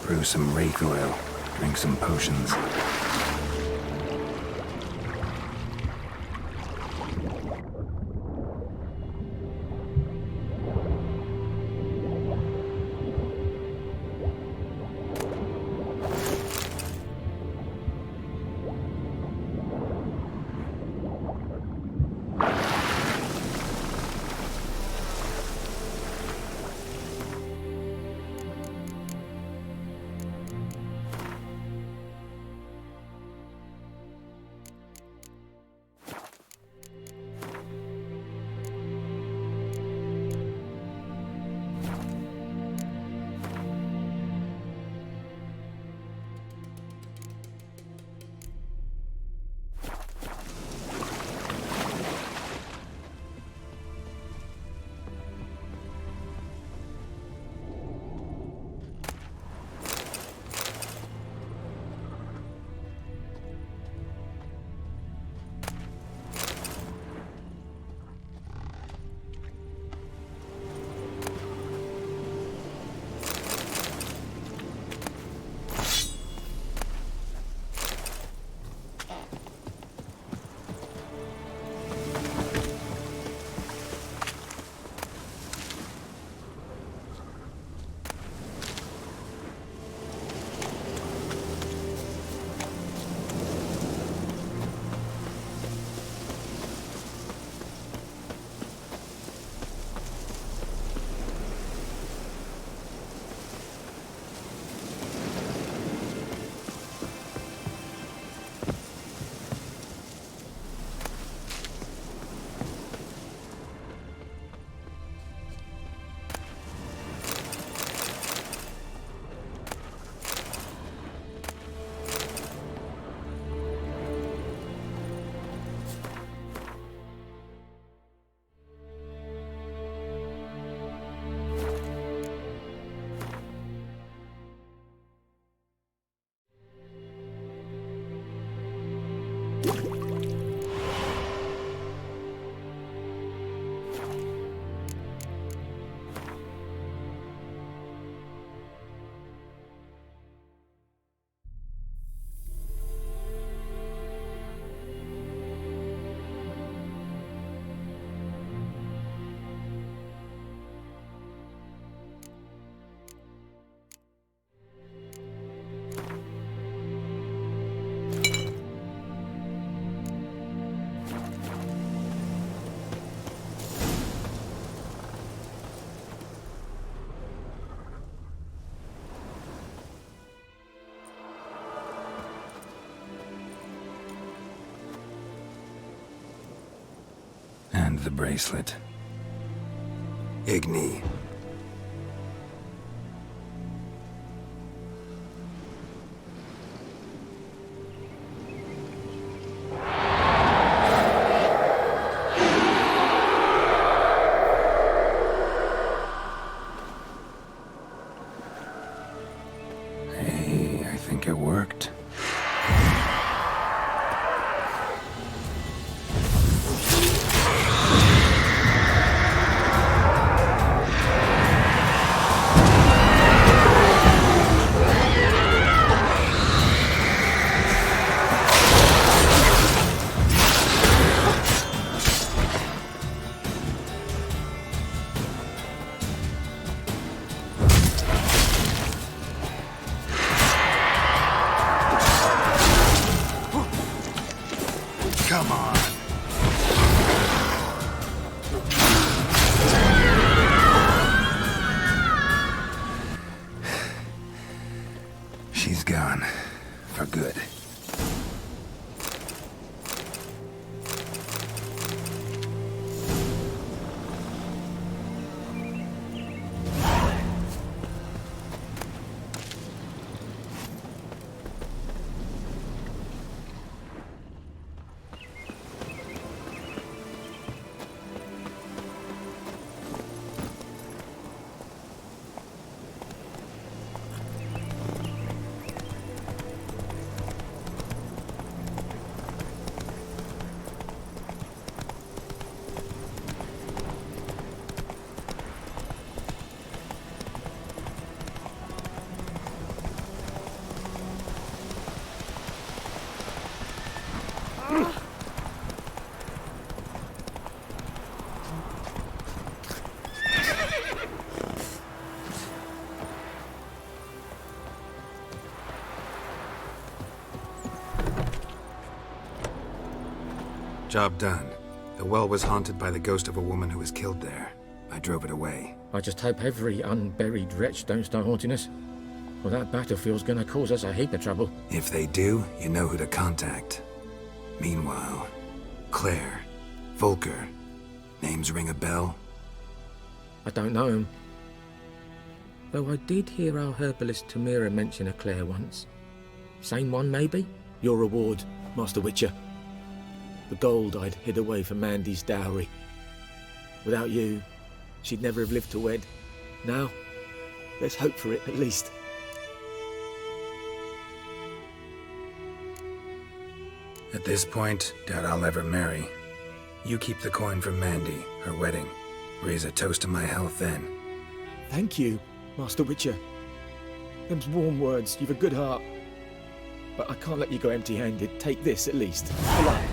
[SPEAKER 1] Brew some wraith oil, drink some potions. And the bracelet. Igni. Hey, I think it worked. gone. For good. Job done. The well was haunted by the ghost of a woman who was killed there. I drove it away.
[SPEAKER 10] I just hope every unburied wretch don't start haunting us. Well, that battlefield's gonna cause us a heap of trouble.
[SPEAKER 1] If they do, you know who to contact. Meanwhile, Claire, Volker, names ring a bell?
[SPEAKER 10] I don't know him. Though I did hear our herbalist Temeria mention a Claire once. Same one, maybe? Your reward, Master Witcher. The gold I'd hid away for Mandy's dowry. Without you, she'd never have lived to wed. Now, let's hope for it, at least.
[SPEAKER 1] At this point, doubt I'll ever marry. You keep the coin from Mandy, her wedding. Raise a toast to my health then.
[SPEAKER 10] Thank you, Master Witcher. Them's warm words, you've a good heart. But I can't let you go empty-handed. Take this, at least. For luck.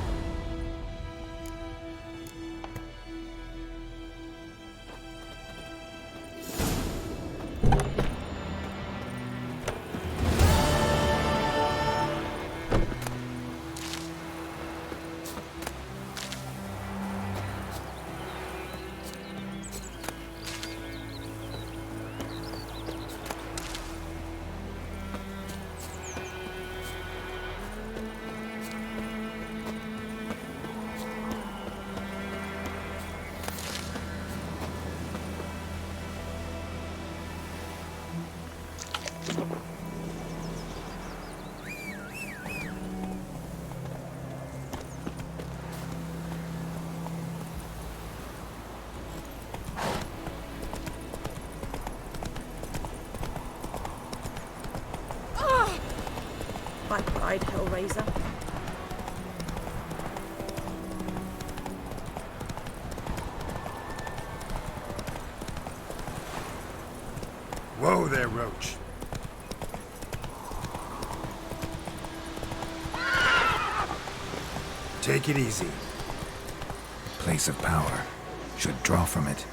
[SPEAKER 14] By pride, Hellraiser.
[SPEAKER 1] Whoa there, Roach. Take it easy. Place of power. Should draw from it.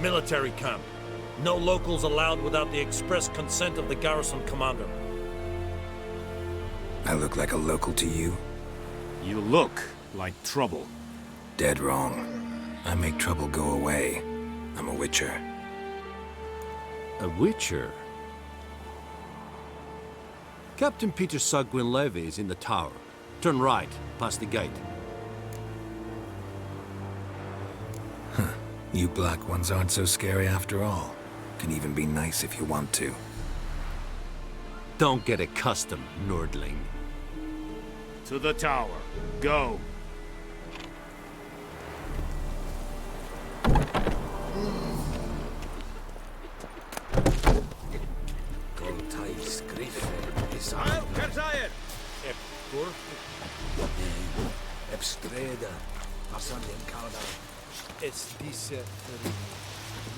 [SPEAKER 17] Military camp. No locals allowed without the express consent of the garrison commander.
[SPEAKER 1] I look like a local to you?
[SPEAKER 5] You look like trouble.
[SPEAKER 1] Dead wrong. I make trouble go away. I'm a witcher.
[SPEAKER 13] A witcher? Captain Peter Sugwin Levy is in the tower. Turn right, past the gate.
[SPEAKER 1] You black ones aren't so scary after all. Can even be nice if you want to.
[SPEAKER 13] Don't get accustomed, Nordling.
[SPEAKER 5] To the tower. Go.
[SPEAKER 18] Ebstreda, pasan en Canada. Es dice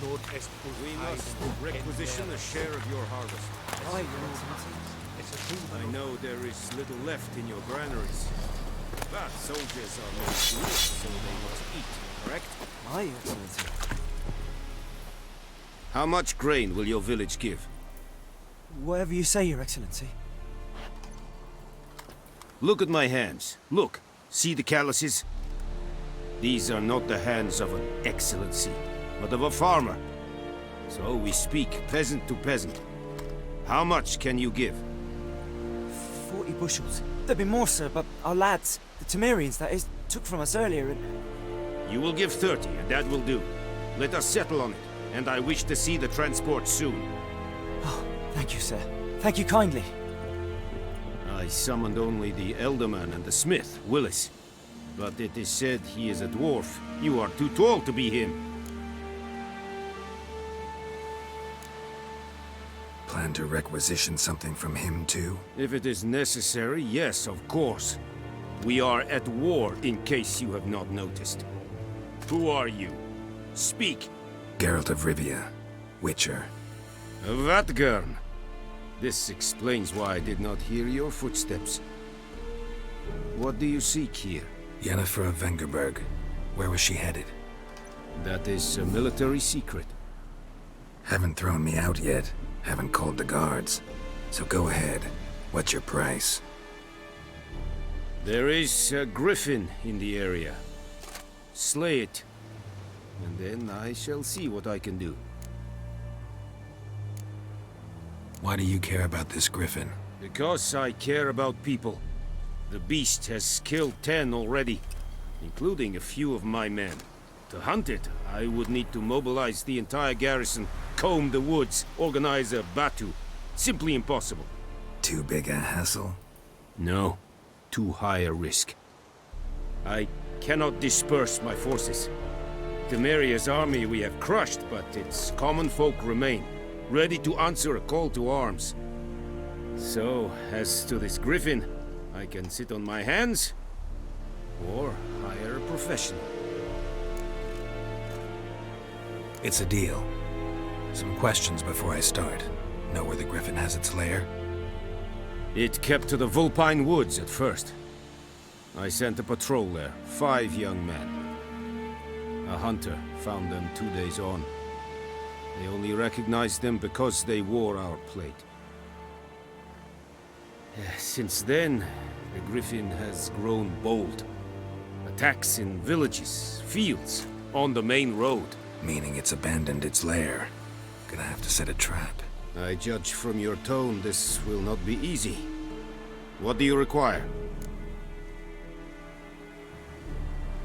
[SPEAKER 18] Nord-Est.
[SPEAKER 5] We must requisition a share of your harvest. I know there is little left in your granaries. But soldiers are made to live, so they must eat, correct?
[SPEAKER 19] Aye, Excellency.
[SPEAKER 5] How much grain will your village give?
[SPEAKER 19] Whatever you say, Your Excellency.
[SPEAKER 5] Look at my hands. Look. See the calluses? These are not the hands of an excellency, but of a farmer. So we speak peasant to peasant. How much can you give?
[SPEAKER 19] 40 bushels. There'd be more, sir, but our lads, the Temerians, that is, took from us earlier and...
[SPEAKER 5] You will give 30, and that will do. Let us settle on it, and I wish to see the transport soon.
[SPEAKER 19] Oh, thank you, sir. Thank you kindly.
[SPEAKER 5] I summoned only the Elderman and the smith, Willis. But it is said he is a dwarf. You are too tall to be him.
[SPEAKER 1] Plan to requisition something from him, too?
[SPEAKER 5] If it is necessary, yes, of course. We are at war, in case you have not noticed. Who are you? Speak.
[SPEAKER 1] Geralt of Rivia, Witcher.
[SPEAKER 5] Vatgern. This explains why I did not hear your footsteps. What do you seek here?
[SPEAKER 1] Yennefer of Vengerberg. Where was she headed?
[SPEAKER 5] That is a military secret.
[SPEAKER 1] Haven't thrown me out yet. Haven't called the guards. So go ahead. What's your price?
[SPEAKER 5] There is a griffin in the area. Slay it. And then I shall see what I can do.
[SPEAKER 1] Why do you care about this griffin?
[SPEAKER 5] Because I care about people. The beast has killed 10 already, including a few of my men. To hunt it, I would need to mobilize the entire garrison, comb the woods, organize a batu. Simply impossible.
[SPEAKER 1] Too big a hassle?
[SPEAKER 5] No. Too high a risk. I cannot disperse my forces. Temeria's army we have crushed, but its common folk remain, ready to answer a call to arms. So, as to this griffin, I can sit on my hands, or hire a professional.
[SPEAKER 1] It's a deal. Some questions before I start. Know where the griffin has its lair?
[SPEAKER 5] It kept to the Vulpine Woods at first. I sent a patrol there, 5 young men. A hunter found them 2 days on. They only recognized them because they wore our plate. Since then, the griffin has grown bold. Attacks in villages, fields, on the main road.
[SPEAKER 1] Meaning it's abandoned its lair. Gonna have to set a trap.
[SPEAKER 5] I judge from your tone this will not be easy. What do you require?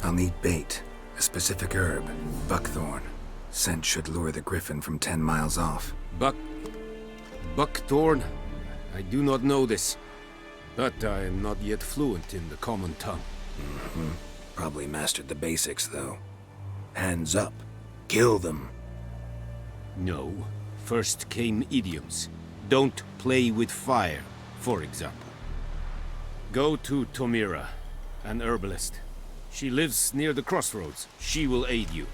[SPEAKER 1] I'll need bait. A specific herb. Buckthorn. Scent should lure the griffin from 10 miles off.
[SPEAKER 5] Buckthorn? I do not know this. But I am not yet fluent in the common tongue.
[SPEAKER 1] Probably mastered the basics, though. Hands up. Kill them.
[SPEAKER 5] No. First came idioms. Don't play with fire, for example. Go to Temeria, an herbalist. She lives near the crossroads. She will aid you.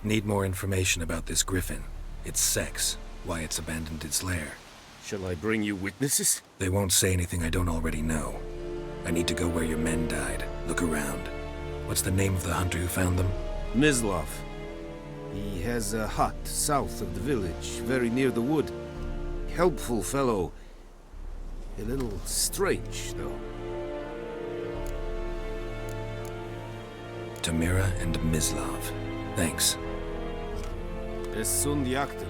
[SPEAKER 1] Need more information about this griffin. Its sex, why it's abandoned its lair.
[SPEAKER 5] Shall I bring you witnesses?
[SPEAKER 1] They won't say anything I don't already know. I need to go where your men died. Look around. What's the name of the hunter who found them?
[SPEAKER 5] Mislav. He has a hut south of the village, very near the wood. Helpful fellow. A little strange, though.
[SPEAKER 1] Temeria and Mislav. Thanks.
[SPEAKER 5] Es sunt jakten.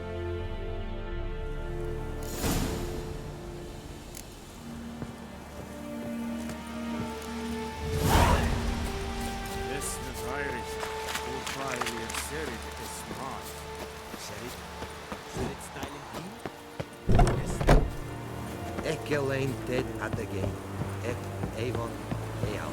[SPEAKER 20] Elaine dead at the gate. Avon, Ayal.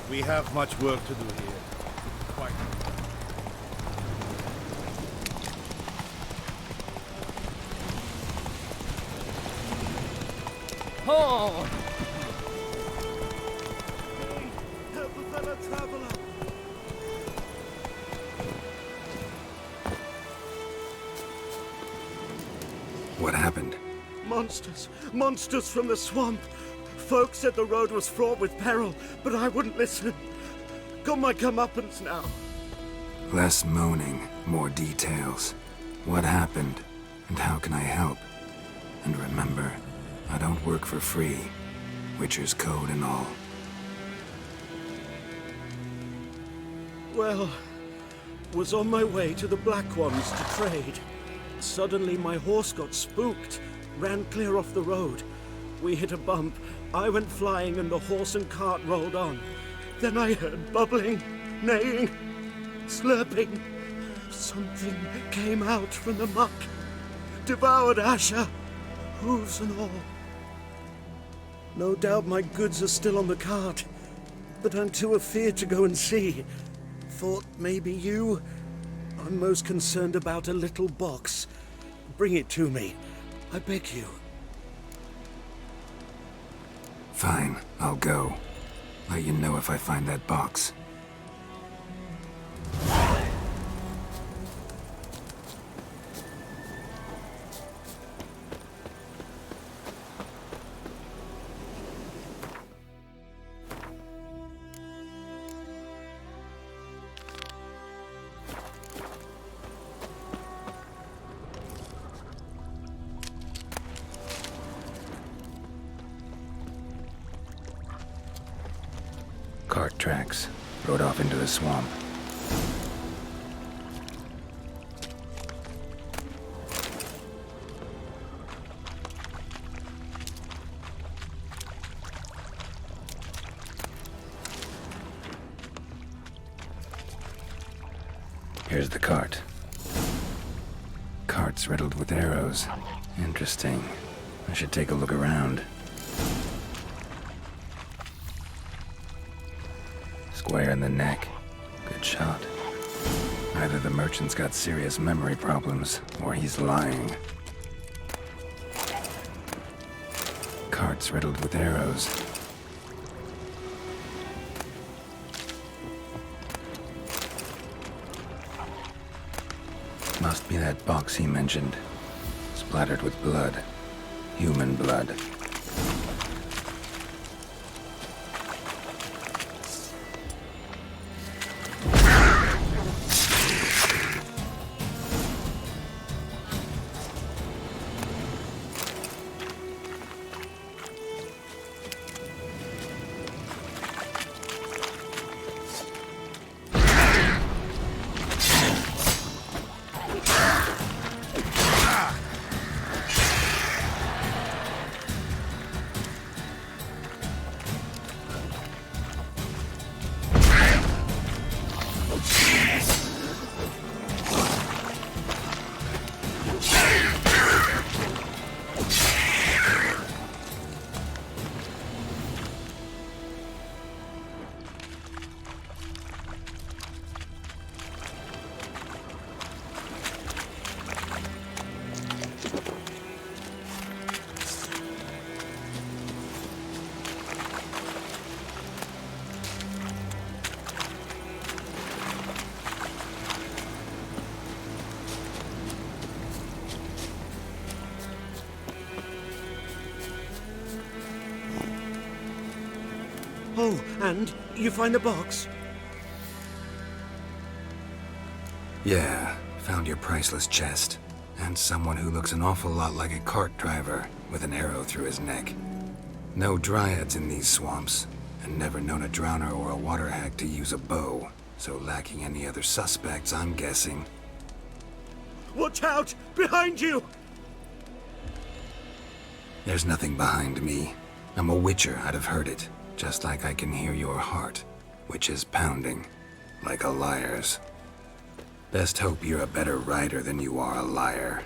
[SPEAKER 5] We have much work to do here. Quite.
[SPEAKER 19] Oh!
[SPEAKER 12] Help a fellow traveler!
[SPEAKER 1] What happened?
[SPEAKER 12] Monsters! Monsters from the swamp! Folks said the road was fraught with peril, but I wouldn't listen. Got my comeuppance now.
[SPEAKER 1] Less moaning, more details. What happened, and how can I help? And remember, I don't work for free. Witcher's code and all.
[SPEAKER 12] Well, was on my way to the Black Ones to trade. Suddenly my horse got spooked, ran clear off the road. We hit a bump, I went flying and the horse and cart rolled on. Then I heard bubbling, neighing, slurping. Something came out from the muck, devoured Asher, hooves and all. No doubt my goods are still on the cart, but I'm too afeard to go and see. Thought maybe you. I'm most concerned about a little box. Bring it to me, I beg you.
[SPEAKER 1] Fine, I'll go. Let you know if I find that box. Cart tracks. Rode off into the swamp. Here's the cart. Cart's riddled with arrows. Interesting. I should take a look around. Square in the neck. Good shot. Either the merchant's got serious memory problems, or he's lying. Cart's riddled with arrows. Must be that box he mentioned. Splattered with blood. Human blood.
[SPEAKER 5] Oh, and you find the box?
[SPEAKER 1] Yeah, found your priceless chest. And someone who looks an awful lot like a cart driver with an arrow through his neck. No dryads in these swamps, and never known a drowner or a water hag to use a bow, so lacking any other suspects, I'm guessing.
[SPEAKER 5] Watch out! Behind you!
[SPEAKER 1] There's nothing behind me. I'm a witcher, I'd have heard it, just like I can hear your heart, which is pounding, like a liar's. Best hope you're a better rider than you are a liar.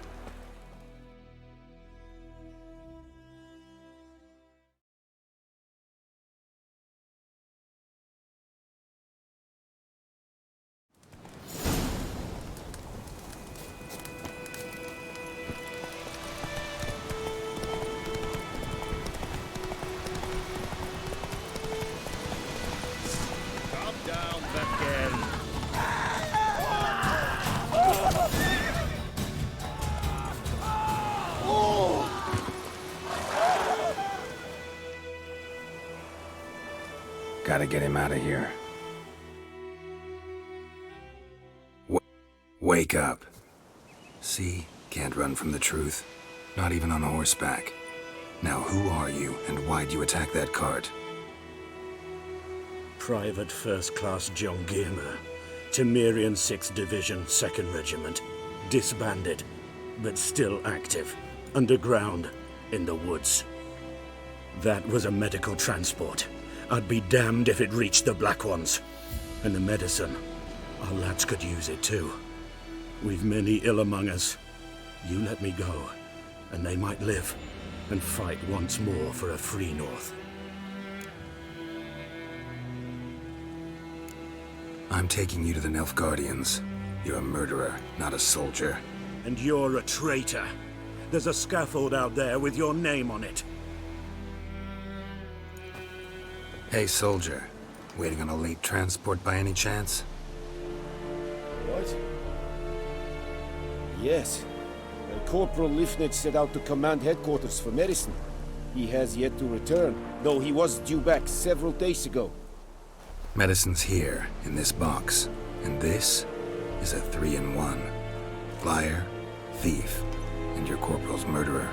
[SPEAKER 5] Calm down, Vengerberg.
[SPEAKER 1] Gotta get him out of here. Wake up. See? Can't run from the truth. Not even on horseback. Now who are you, and why'd you attack that cart?
[SPEAKER 5] Private First Class John Gilmer, Temerian 6th Division, 2nd Regiment. Disbanded, but still active. Underground, in the woods. That was a medical transport. I'd be damned if it reached the Black Ones. And the medicine, our lads could use it too. We've many ill among us. You let me go, and they might live, and fight once more for a free North.
[SPEAKER 1] I'm taking you to the Nilfgaardians. You're a murderer, not a soldier.
[SPEAKER 5] And you're a traitor. There's a scaffold out there with your name on it.
[SPEAKER 1] Hey, soldier. Waiting on a late transport by any chance?
[SPEAKER 21] What? Yes. Corporal Lifnitz set out to command headquarters for medicine. He has yet to return, though he was due back several days ago.
[SPEAKER 1] Medicine's here, in this box. And this is a 3-in-1. Liar, thief, and your corporal's murderer.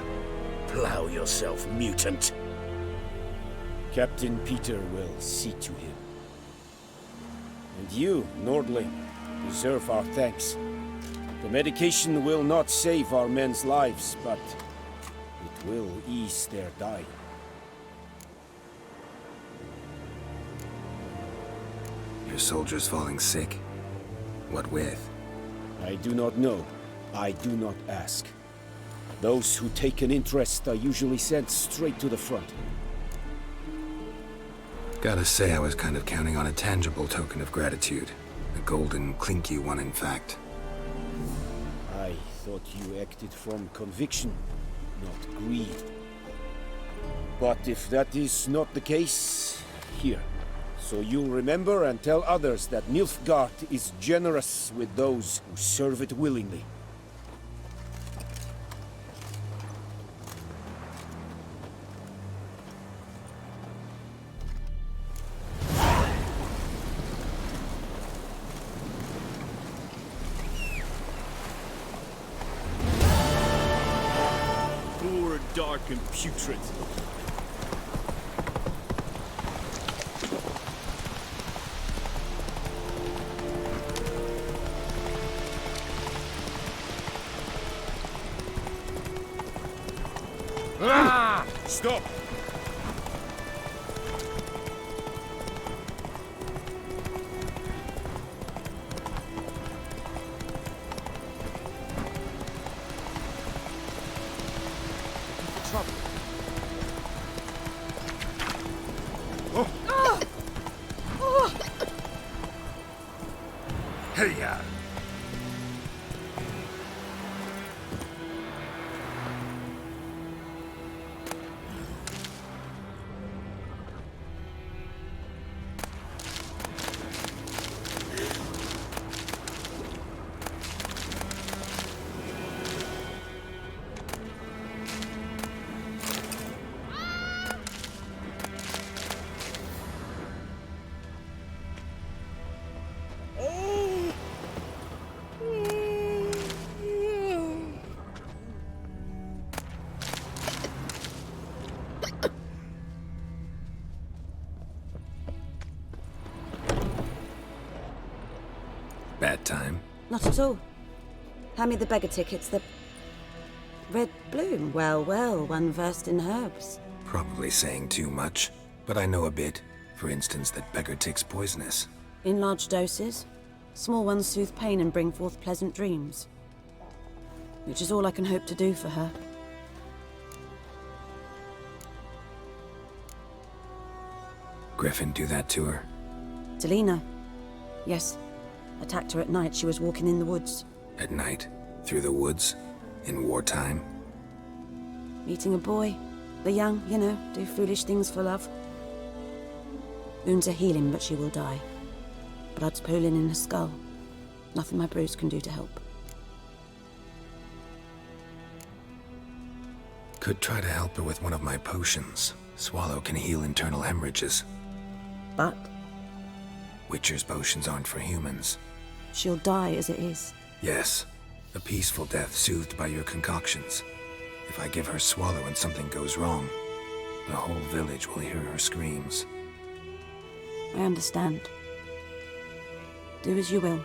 [SPEAKER 5] Plow yourself, mutant.
[SPEAKER 21] Captain Peter will see to him. And you, Nordling, deserve our thanks. The medication will not save our men's lives, but it will ease their dying.
[SPEAKER 1] Your soldiers falling sick? What with?
[SPEAKER 21] I do not know. I do not ask. Those who take an interest are usually sent straight to the front.
[SPEAKER 1] Gotta say, I was kind of counting on a tangible token of gratitude. A golden, clinky one, in fact.
[SPEAKER 21] I thought you acted from conviction, not greed. But if that is not the case, here. So you'll remember and tell others that Nilfgaard is generous with those who serve it willingly.
[SPEAKER 5] Poor, dark, and putrid. Ah! Stop!
[SPEAKER 1] Hey-ya!
[SPEAKER 2] Not at all. Hand me the beggar tickets, the... Red bloom. Well, well, one versed in herbs.
[SPEAKER 1] Probably saying too much, but I know a bit. For instance, that beggar tick's poisonous.
[SPEAKER 2] In large doses. Small ones soothe pain and bring forth pleasant dreams. Which is all I can hope to do for her.
[SPEAKER 1] Griffin do that to her?
[SPEAKER 2] Delina. Yes. Attacked her at night. She was walking in the woods.
[SPEAKER 1] At night? Through the woods? In wartime?
[SPEAKER 2] Meeting a boy. The young, you know, do foolish things for love. Wounds are healing, but she will die. Blood's pooling in her skull. Nothing my bruise can do to help.
[SPEAKER 1] Could try to help her with one of my potions. Swallow can heal internal hemorrhages.
[SPEAKER 2] But?
[SPEAKER 1] Witcher's potions aren't for humans.
[SPEAKER 2] She'll die as it is.
[SPEAKER 1] Yes. A peaceful death soothed by your concoctions. If I give her Swallow and something goes wrong, the whole village will hear her screams.
[SPEAKER 2] I understand. Do as you will.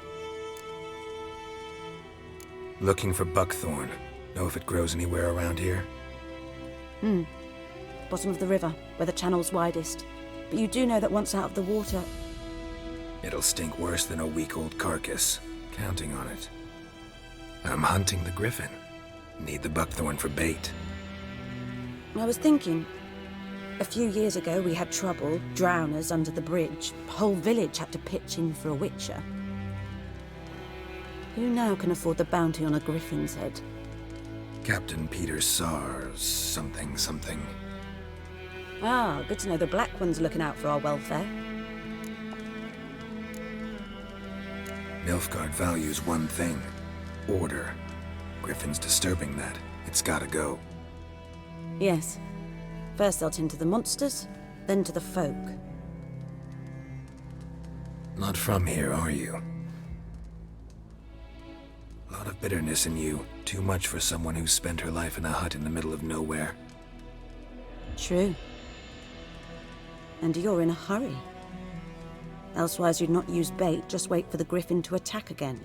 [SPEAKER 1] Looking for buckthorn. Know if it grows anywhere around here?
[SPEAKER 2] Bottom of the river, where the channel's widest. But you do know that once out of the water...
[SPEAKER 1] It'll stink worse than a week-old carcass. Counting on it. I'm hunting the griffin. Need the buckthorn for bait.
[SPEAKER 2] I was thinking... A few years ago we had trouble, drowners under the bridge. The whole village had to pitch in for a witcher. Who now can afford the bounty on a griffin's head?
[SPEAKER 1] Captain Peter Sars, something.
[SPEAKER 2] Ah, good to know the Black One's looking out for our welfare.
[SPEAKER 1] Nilfgaard values one thing. Order. Griffin's disturbing that. It's gotta go.
[SPEAKER 2] Yes. First they'll tend to the monsters, then to the folk.
[SPEAKER 1] Not from here, are you? A lot of bitterness in you. Too much for someone who's spent her life in a hut in the middle of nowhere.
[SPEAKER 2] True. And you're in a hurry. Elsewise you'd not use bait, just wait for the griffin to attack again.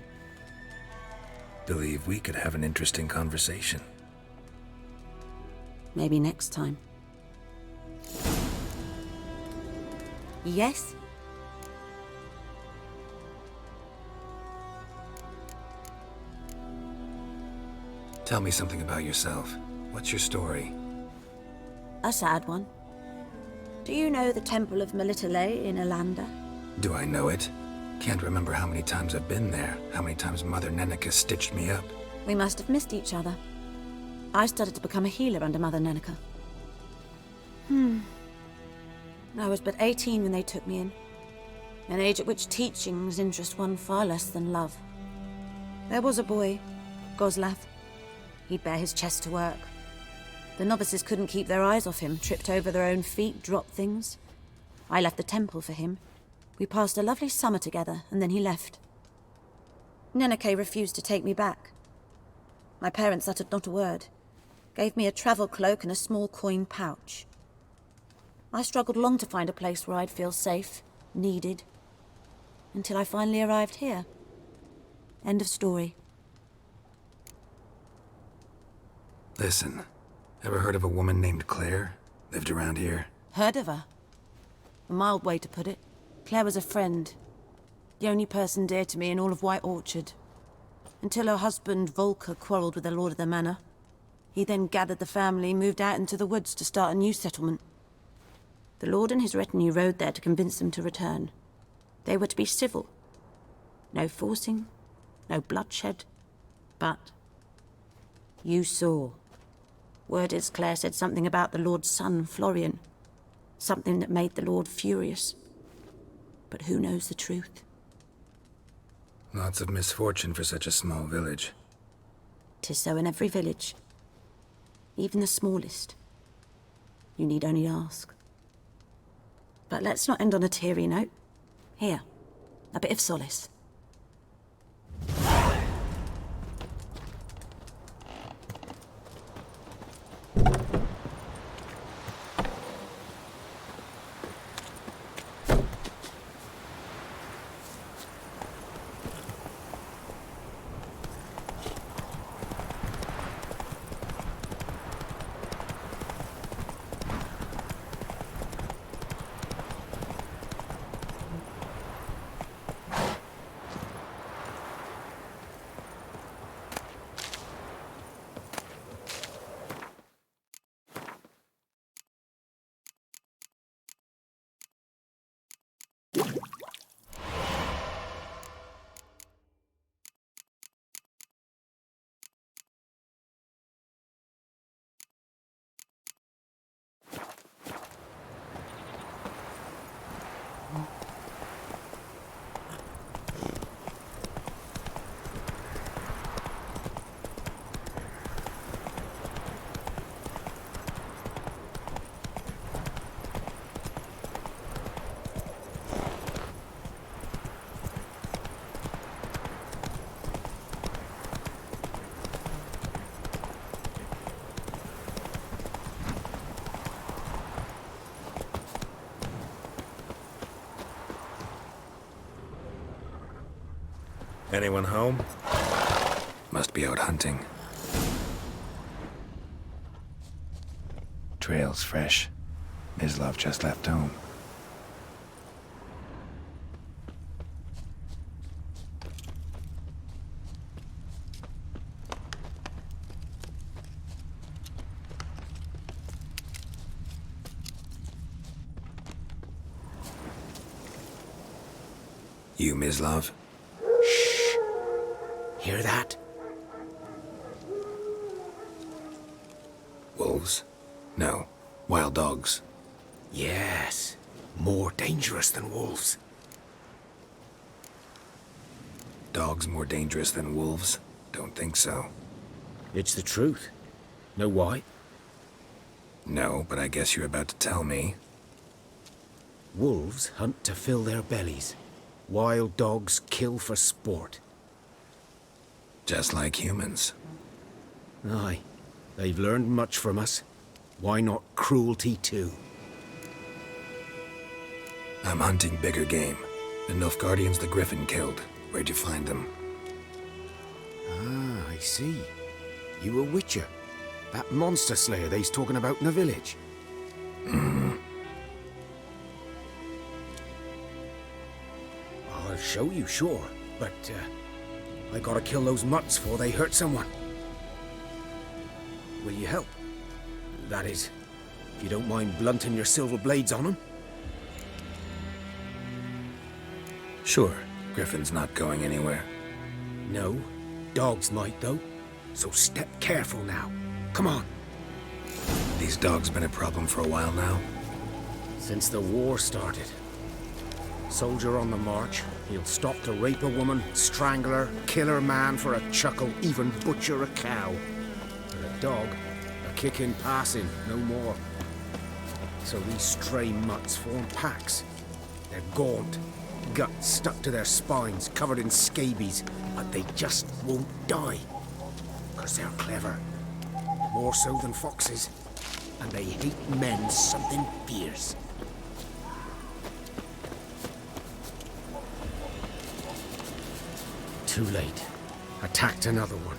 [SPEAKER 1] Believe we could have an interesting conversation.
[SPEAKER 2] Maybe next time. Yes?
[SPEAKER 1] Tell me something about yourself. What's your story?
[SPEAKER 2] A sad one. Do you know the Temple of Melitele in Alanda?
[SPEAKER 1] Do I know it? Can't remember how many times I've been there, how many times Mother Neneka stitched me up.
[SPEAKER 2] We must have missed each other. I started to become a healer under Mother Neneka. I was but 18 when they took me in. An age at which teachings interest one far less than love. There was a boy, Goslath. He'd bare his chest to work. The novices couldn't keep their eyes off him, tripped over their own feet, dropped things. I left the temple for him. We passed a lovely summer together, and then he left. Neneke refused to take me back. My parents uttered not a word. Gave me a travel cloak and a small coin pouch. I struggled long to find a place where I'd feel safe, needed, until I finally arrived here. End of story.
[SPEAKER 1] Listen, ever heard of a woman named Claire? Lived around here?
[SPEAKER 2] Heard of her? A mild way to put it. Claire was a friend. The only person dear to me in all of White Orchard. Until her husband, Volker, quarrelled with the lord of the manor. He then gathered the family, moved out into the woods to start a new settlement. The lord and his retinue rode there to convince them to return. They were to be civil. No forcing, no bloodshed. But you saw. Word is Claire said something about the lord's son, Florian. Something that made the lord furious. But who knows the truth?
[SPEAKER 1] Lots of misfortune for such a small village.
[SPEAKER 2] 'Tis so in every village. Even the smallest. You need only ask. But let's not end on a teary note. Here, a bit of solace.
[SPEAKER 1] Anyone home? Must be out hunting. Trail's fresh. Mislav just left home. You, Mislav?
[SPEAKER 21] Shh. Hear that?
[SPEAKER 1] Wolves? No. Wild dogs.
[SPEAKER 21] Yes. More dangerous than wolves.
[SPEAKER 1] Dogs more dangerous than wolves? Don't think so.
[SPEAKER 21] It's the truth. Know why?
[SPEAKER 1] No, but I guess you're about to tell me.
[SPEAKER 21] Wolves hunt to fill their bellies. Wild dogs kill for sport.
[SPEAKER 1] Just like humans.
[SPEAKER 21] Aye. They've learned much from us. Why not cruelty too?
[SPEAKER 1] I'm hunting bigger game. The Nilfgaardians the Griffin killed. Where'd you find them?
[SPEAKER 21] Ah, I see. You a witcher. That monster slayer they's talking about in the village. I'll show you, sure. But, I gotta kill those mutts before they hurt someone. Will you help? That is, if you don't mind blunting your silver blades on them.
[SPEAKER 1] Sure. Griffin's not going anywhere.
[SPEAKER 21] No. Dogs might, though. So step careful now. Come on.
[SPEAKER 1] These dogs been a problem for a while now?
[SPEAKER 21] Since the war started. Soldier on the march, he'll stop to rape a woman, strangle her, kill her man for a chuckle, even butcher a cow. And a dog, a kick in passing, no more. So these stray mutts form packs. They're gaunt, guts stuck to their spines, covered in scabies, but they just won't die. 'Cause they're clever. More so than foxes. And they hate men something fierce. Too late. Attacked another one.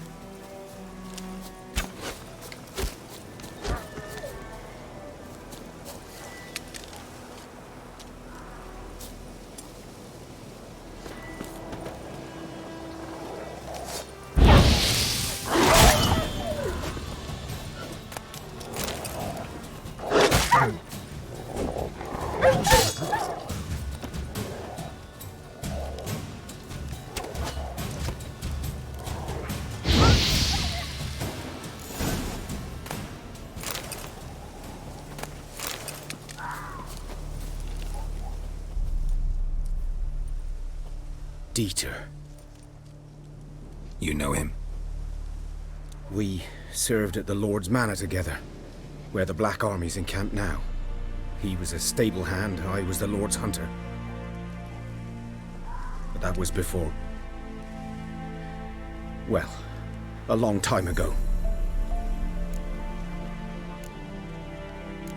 [SPEAKER 21] Dieter.
[SPEAKER 1] You know him?
[SPEAKER 21] We served at the Lord's Manor together, where the Black Army's encamped now. He was a stable hand, I was the Lord's hunter. But that was before... well, a long time ago.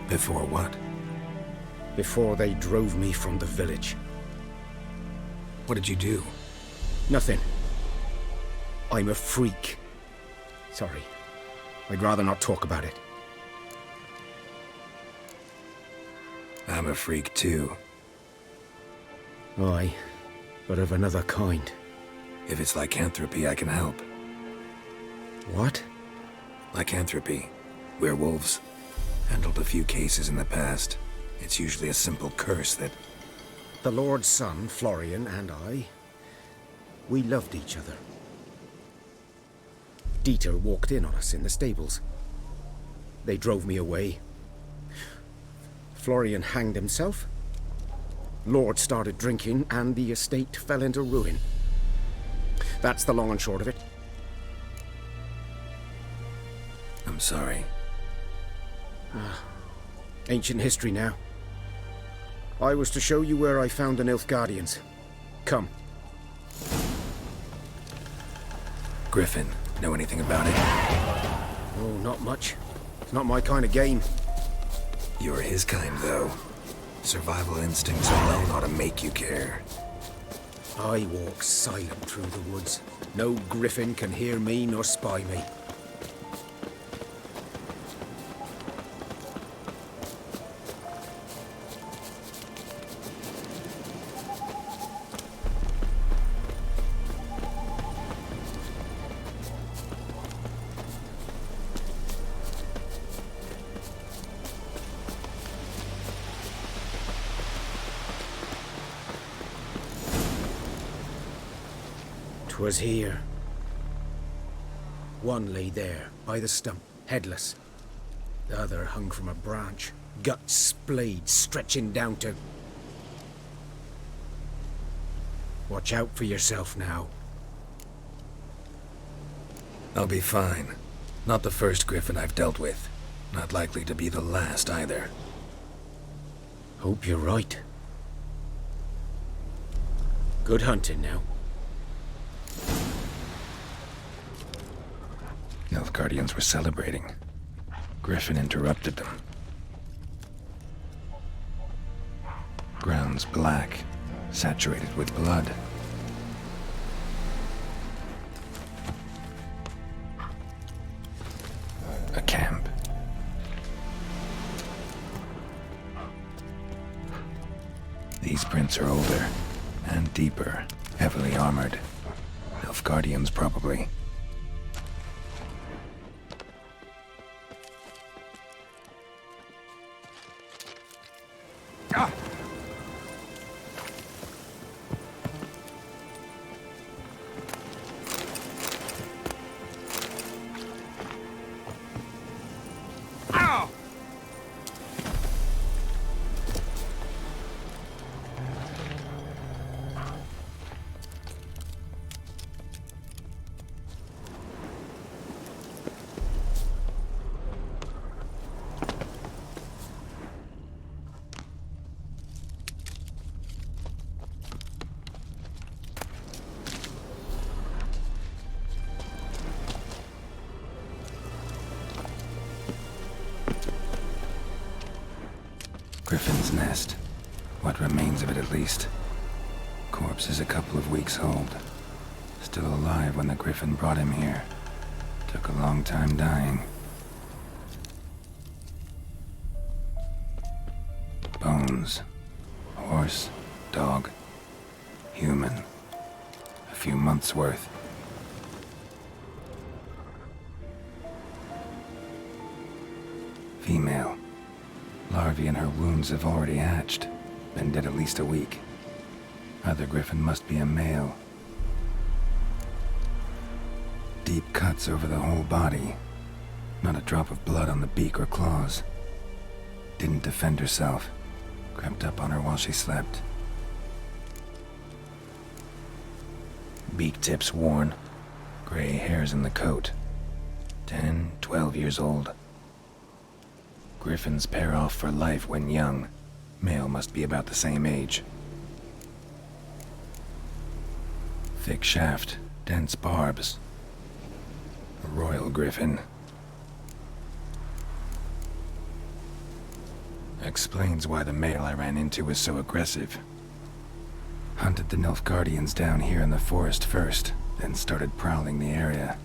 [SPEAKER 1] Before what?
[SPEAKER 21] Before they drove me from the village.
[SPEAKER 1] What did you do?
[SPEAKER 21] Nothing. I'm a freak. Sorry. I'd rather not talk about it.
[SPEAKER 1] I'm a freak too.
[SPEAKER 21] Aye, but of another kind.
[SPEAKER 1] If it's lycanthropy, I can help.
[SPEAKER 21] What?
[SPEAKER 1] Lycanthropy. Werewolves. Handled a few cases in the past. It's usually a simple curse that...
[SPEAKER 21] The Lord's son, Florian, and I, we loved each other. Dieter walked in on us in the stables. They drove me away. Florian hanged himself. Lord started drinking, and the estate fell into ruin. That's the long and short of it.
[SPEAKER 1] I'm sorry.
[SPEAKER 21] Ancient history now. I was to show you where I found the Nilfgaardians. Come.
[SPEAKER 1] Griffin, know anything about it?
[SPEAKER 21] Oh, not much. It's not my kind of game.
[SPEAKER 1] You're his kind, though. Survival instincts alone ought to make you care. I walk silent through the woods. No griffin can hear me nor spy me. Was here. One lay there, by the stump, headless. The other hung from a branch, guts splayed, stretching down to... Watch out for yourself now.
[SPEAKER 9] I'll be fine. Not the first griffin I've dealt with. Not likely to be the last either.
[SPEAKER 1] Hope you're right. Good hunting now.
[SPEAKER 9] Nilfgaardians were celebrating. Griffin interrupted them. Ground's black, saturated with blood. A camp. These prints are older and deeper, heavily armored. Nilfgaardians, probably. Griffin's nest. What remains of it, at least. Corpse is a couple of weeks old. Still alive when the griffin brought him here. Took a long time dying. Bones. Horse, dog, human. A few months' worth. Female. Larvae in her wounds have already hatched. Been dead at least a week. Other griffin must be a male. Deep cuts over the whole body. Not a drop of blood on the beak or claws. Didn't defend herself. Crept up on her while she slept. Beak tips worn. Gray hairs in the coat. 10, 12 years old. Griffins pair off for life when young. Male must be about the same age. Thick shaft, dense barbs. A royal griffin. Explains why the male I ran into was so aggressive. Hunted the Nilfgaardians down here in the forest first, then started prowling the area.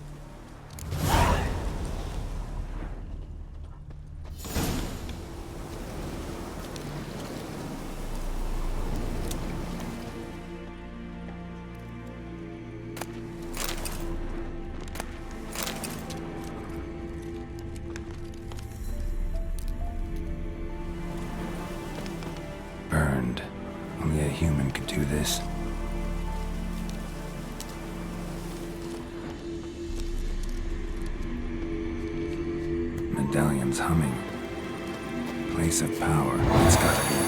[SPEAKER 9] Burned. Only a human could do this. Medallion's humming. Place of power. It's gotta be.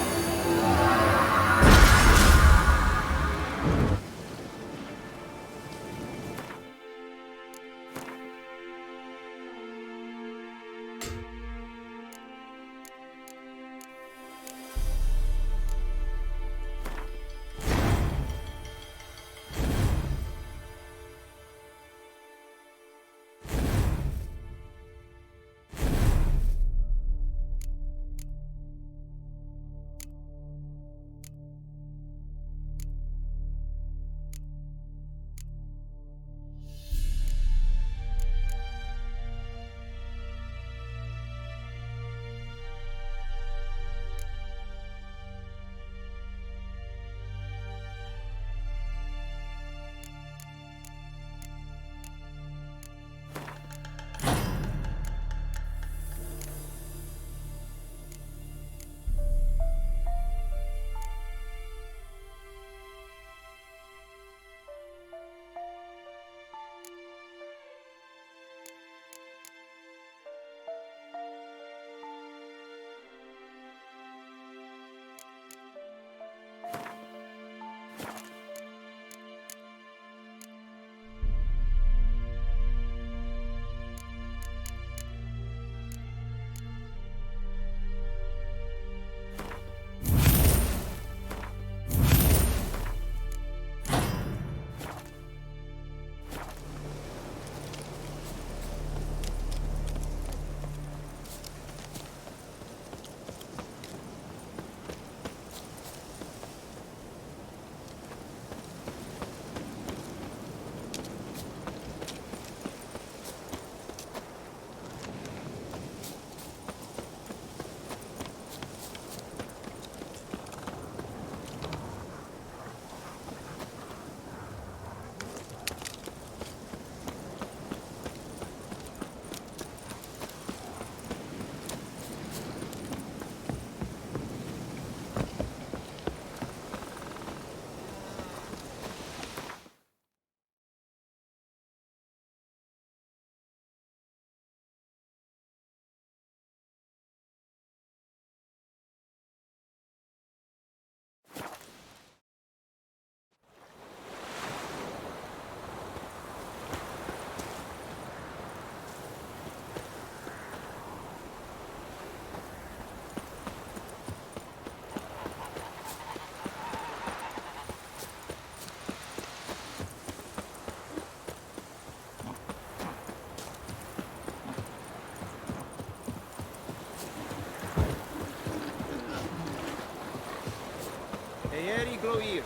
[SPEAKER 20] Eieri gloir.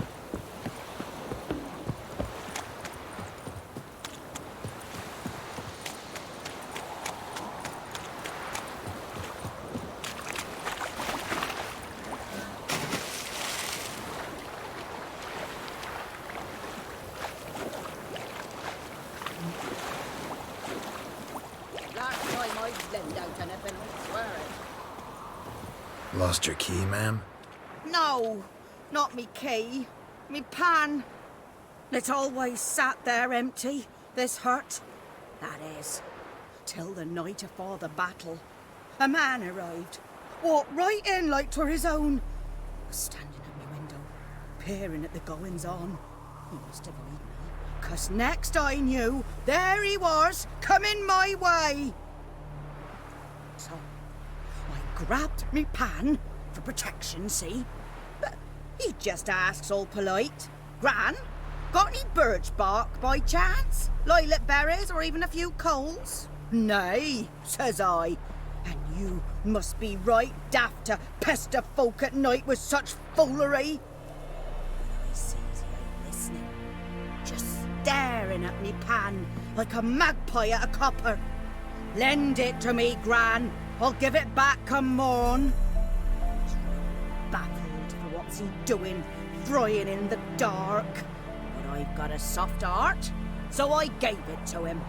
[SPEAKER 1] Lost your key, ma'am?
[SPEAKER 14] No, not me key. Me pan. It always sat there empty, this hut. That is, till the night afore the battle. A man arrived, walked right in like 'twere his own. Was standing at my window, peering at the goings-on. He must have eyed me, 'cause next I knew, there he was, coming my way. So I grabbed me pan, for protection, see? But he just asks all polite, Gran, got any birch bark by chance? Lilac berries or even a few coals? Nay, says I. And you must be right daft to pester folk at night with such foolery. I sees he ain't listening, just staring at me pan like a magpie at a copper. Lend it to me, Gran. I'll give it back come morn. He's right baffled for what's he doing, frying in the dark. But I've got a soft heart, so I gave it to him.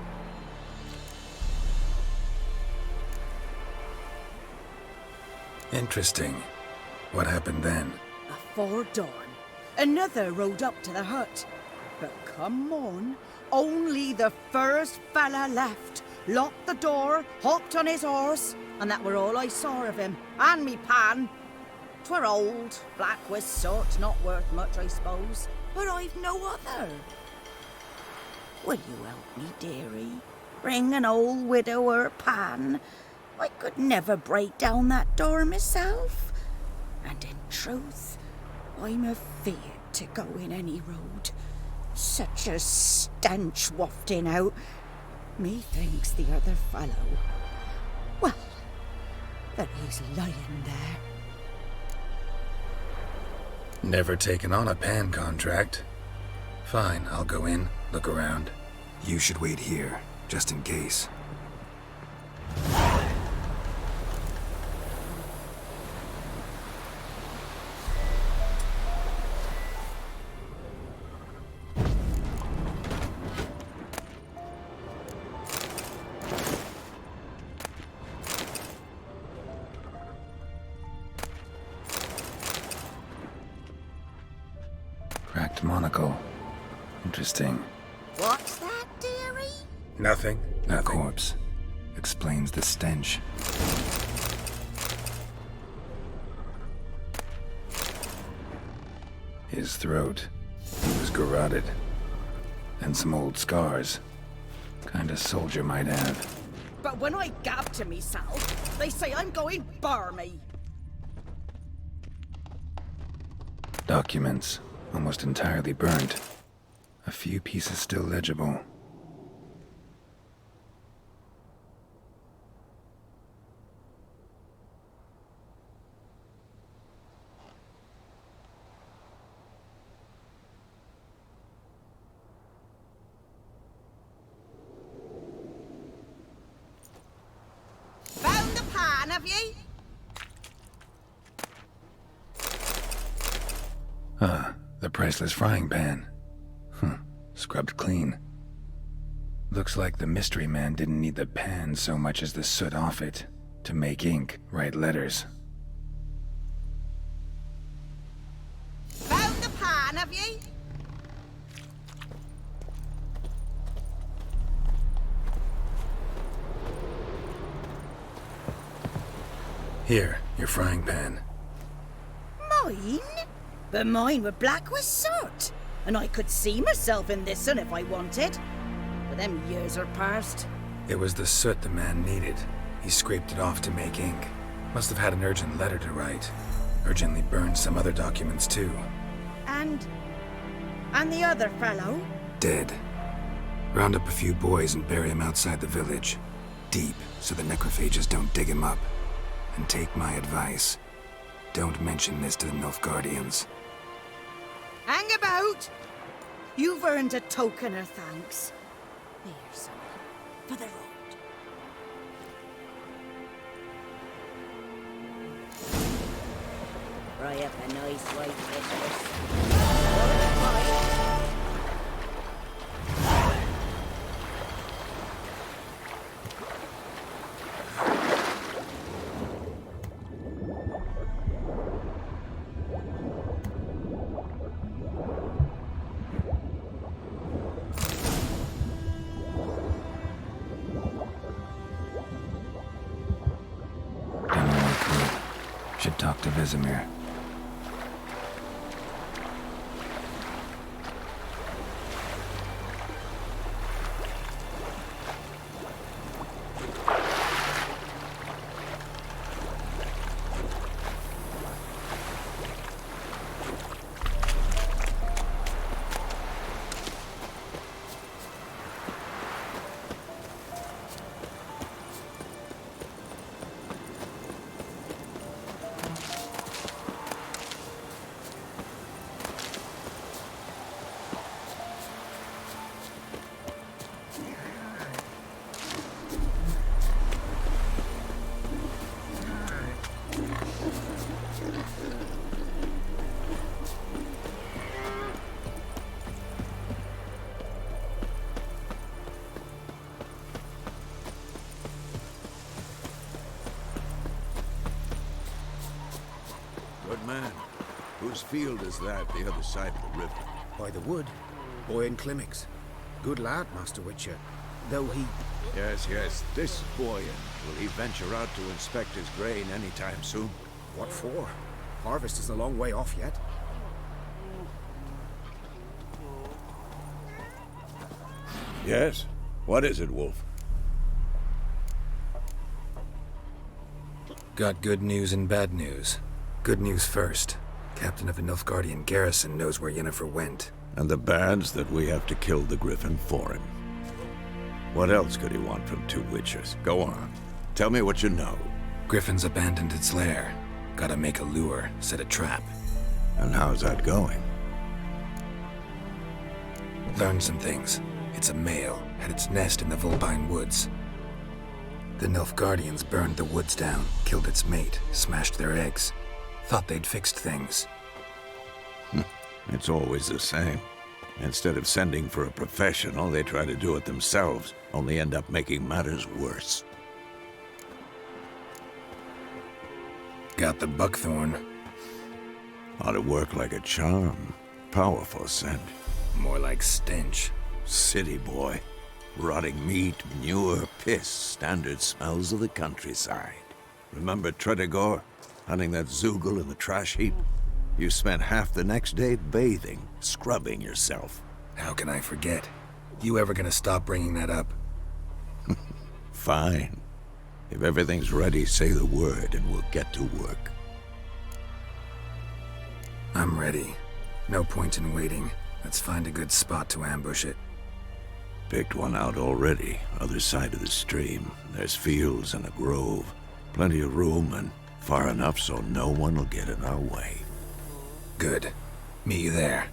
[SPEAKER 1] Interesting. What happened then?
[SPEAKER 14] Afore dawn, another rode up to the hut. But come morn, only the first fella left. Locked the door, hopped on his horse, and that were all I saw of him, and me pan. 'Twere old, black with soot, not worth much, I suppose, but I've no other. Will you help me, dearie? Bring an old widower pan. I could never break down that door myself. And in truth, I'm afeard to go in any road. Such a stench wafting out. Methinks the other fellow, well, that he's lying there.
[SPEAKER 1] Never taken on a pan contract. Fine, I'll go in, look around. You should wait here, just in case. Cracked monocle. Interesting.
[SPEAKER 14] What's that, dearie?
[SPEAKER 1] Nothing. A corpse. Explains the stench. His throat. He was garroted. And some old scars. Kinda soldier might have.
[SPEAKER 14] But when I gab to myself, they say I'm going barmy.
[SPEAKER 1] Documents. Almost entirely burnt. A few pieces still legible.
[SPEAKER 14] Found the pan, have ye?
[SPEAKER 1] Ah, the priceless frying pan. Scrubbed clean. Looks like the mystery man didn't need the pan so much as the soot off it to make ink, write letters.
[SPEAKER 14] Found the pan, have ye?
[SPEAKER 1] Here, your frying pan.
[SPEAKER 14] Mine? But mine were black with soot, and I could see myself in this one if I wanted. But them years are past.
[SPEAKER 1] It was the soot the man needed. He scraped it off to make ink. Must have had an urgent letter to write. Urgently burned some other documents too.
[SPEAKER 14] And the other fellow?
[SPEAKER 1] Dead. Round up a few boys and bury him outside the village. Deep, so the necrophages don't dig him up. And take my advice. Don't mention this to the Nilfgaardians.
[SPEAKER 14] Hang about! You've earned a token of thanks. Here, son, for the road.
[SPEAKER 11] Fry up a nice white Christmas.
[SPEAKER 9] Should talk to Vesemir.
[SPEAKER 3] Good man. Whose field is that, the other side of the river?
[SPEAKER 1] By the wood. Boyan Klimmix. Good lad, Master Witcher. Though he...
[SPEAKER 3] Yes, yes, this Boyan. Will he venture out to inspect his grain anytime soon?
[SPEAKER 1] What for? Harvest is a long way off yet.
[SPEAKER 3] Yes? What is it, Wolf?
[SPEAKER 1] Got good news and bad news. Good news first. Captain of the Nilfgaardian garrison knows where Yennefer went.
[SPEAKER 3] And the bad's that we have to kill the Griffin for him. What else could he want from two witchers? Go on. Tell me what you know.
[SPEAKER 1] Griffin's abandoned its lair. Gotta make a lure, set a trap.
[SPEAKER 3] And how's that going?
[SPEAKER 1] Learned some things. It's a male, had its nest in the Vulpine Woods. The Nilfgaardians burned the woods down, killed its mate, smashed their eggs. Thought they'd fixed things.
[SPEAKER 3] It's always the same. Instead of sending for a professional, they try to do it themselves, only end up making matters worse.
[SPEAKER 1] Got the buckthorn.
[SPEAKER 3] Ought to work like a charm. Powerful scent.
[SPEAKER 1] More like stench.
[SPEAKER 3] City boy. Rotting meat, manure, piss, standard smells of the countryside. Remember Tredegor? Hunting that Zoogle in the trash heap? You spent half the next day bathing, scrubbing yourself.
[SPEAKER 1] How can I forget? You ever gonna stop bringing that up?
[SPEAKER 3] Fine. If everything's ready, say the word and we'll get to work.
[SPEAKER 1] I'm ready. No point in waiting. Let's find a good spot to ambush it.
[SPEAKER 3] Picked one out already, other side of the stream. There's fields and a grove. Plenty of room and far enough so no one will get in our way.
[SPEAKER 1] Good. Meet you there.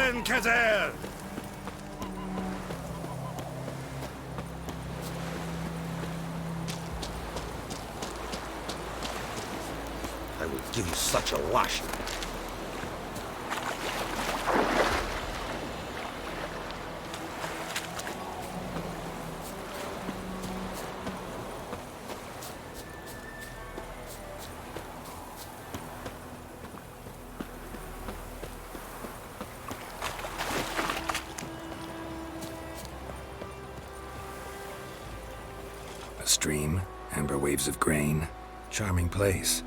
[SPEAKER 12] Eden Kazer!
[SPEAKER 17] I will give you such a lashing.
[SPEAKER 1] A stream, amber waves of grain, charming place.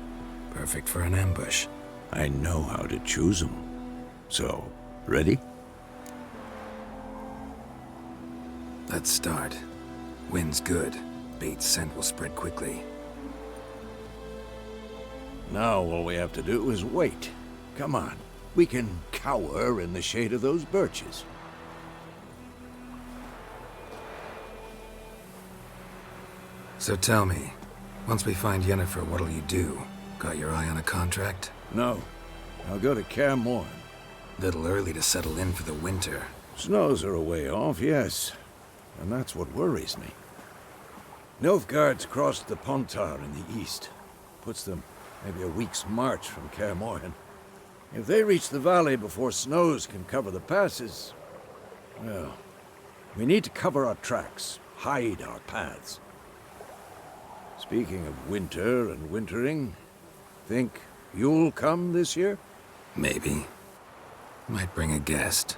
[SPEAKER 1] Perfect for an ambush.
[SPEAKER 3] I know how to choose them. So, ready?
[SPEAKER 1] Let's start. Wind's good. Bait's scent will spread quickly.
[SPEAKER 3] Now all we have to do is wait. Come on. We can cower in the shade of those birches.
[SPEAKER 1] So tell me, once we find Yennefer, what'll you do? Got your eye on a contract?
[SPEAKER 3] No. I'll go to Kaer Morhen.
[SPEAKER 1] Little early to settle in for the winter.
[SPEAKER 3] Snows are a way off, yes. And that's what worries me. Nilfgaard's crossed the Pontar in the east. Puts them maybe a week's march from Kaer Morhen. If they reach the valley before snows can cover the passes, well, we need to cover our tracks, hide our paths. Speaking of winter and wintering, think you'll come this year?
[SPEAKER 1] Maybe. Might bring a guest.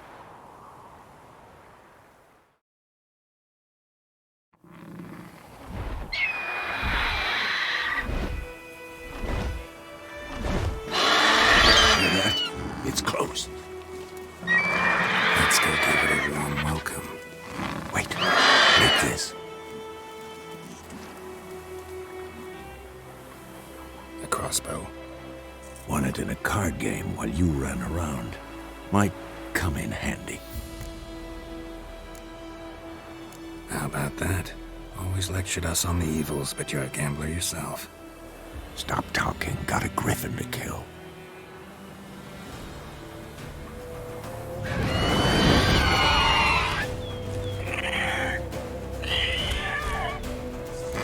[SPEAKER 3] Hear that? It's close.
[SPEAKER 1] Let's go give it a warm welcome.
[SPEAKER 3] Wait. Take this.
[SPEAKER 1] A crossbow.
[SPEAKER 3] Won it in a card game while you ran around. Might come in handy.
[SPEAKER 1] How about that? Always lectured us on the evils, but you're a gambler yourself.
[SPEAKER 3] Stop talking. Got a griffin to kill.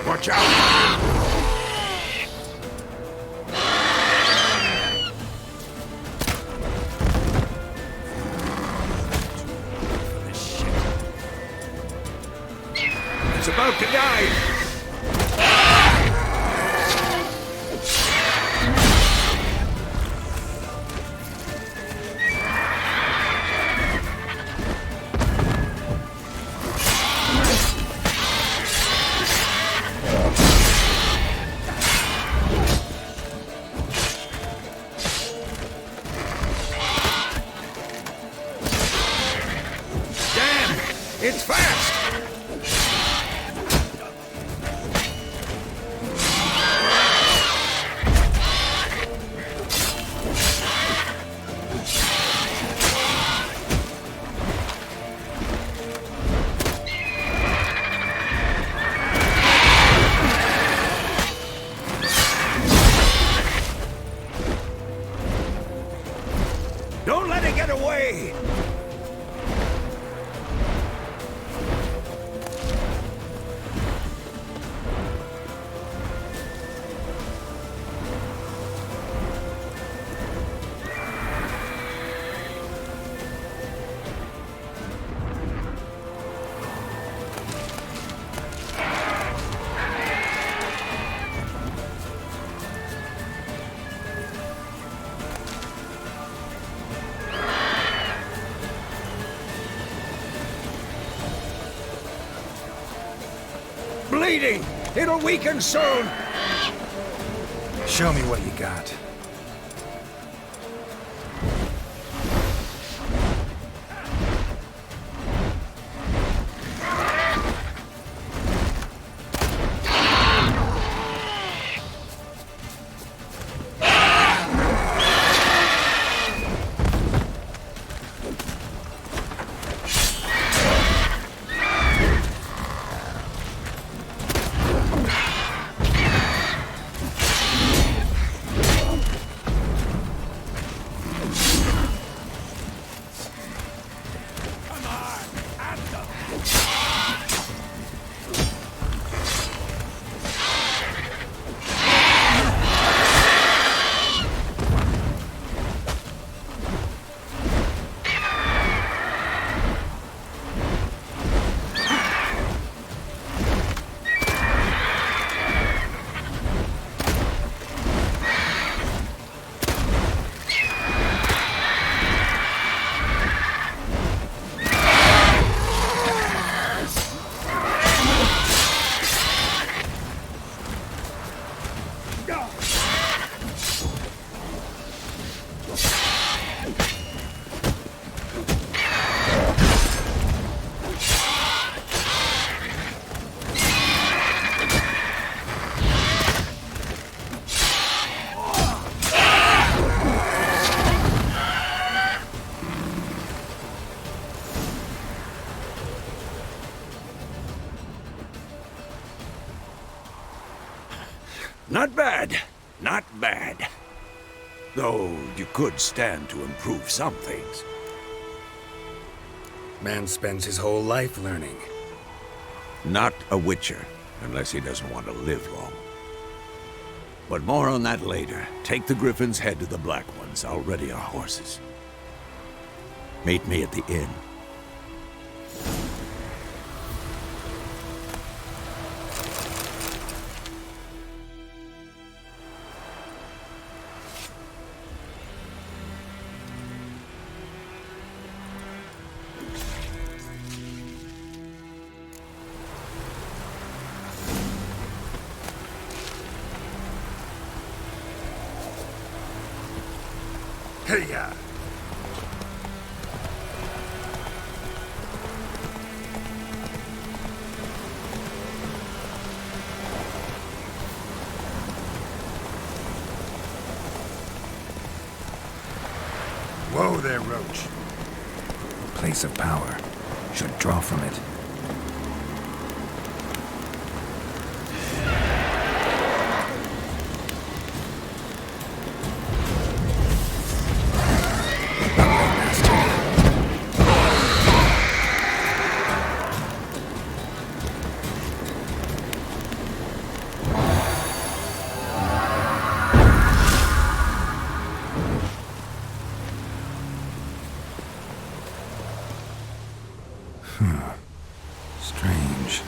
[SPEAKER 3] Watch out! It's about to die! Damn! It's fast! Don't let it get away! Bleeding! It'll weaken soon!
[SPEAKER 1] Show me what you got.
[SPEAKER 3] Not bad. Not bad. Though you could stand to improve some things.
[SPEAKER 1] Man spends his whole life learning.
[SPEAKER 3] Not a witcher, unless he doesn't want to live long. But more on that later. Take the Griffin's head to the Black Ones. I'll ready our horses. Meet me at the inn.
[SPEAKER 1] Hey-ya! Whoa there, Roach.
[SPEAKER 9] Place of power. Should draw from it. Strange.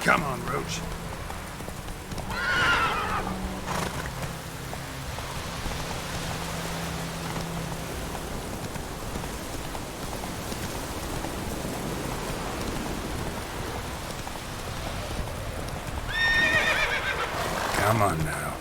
[SPEAKER 1] Come on, Roach. Come on now.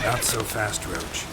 [SPEAKER 1] Not so fast, Roach.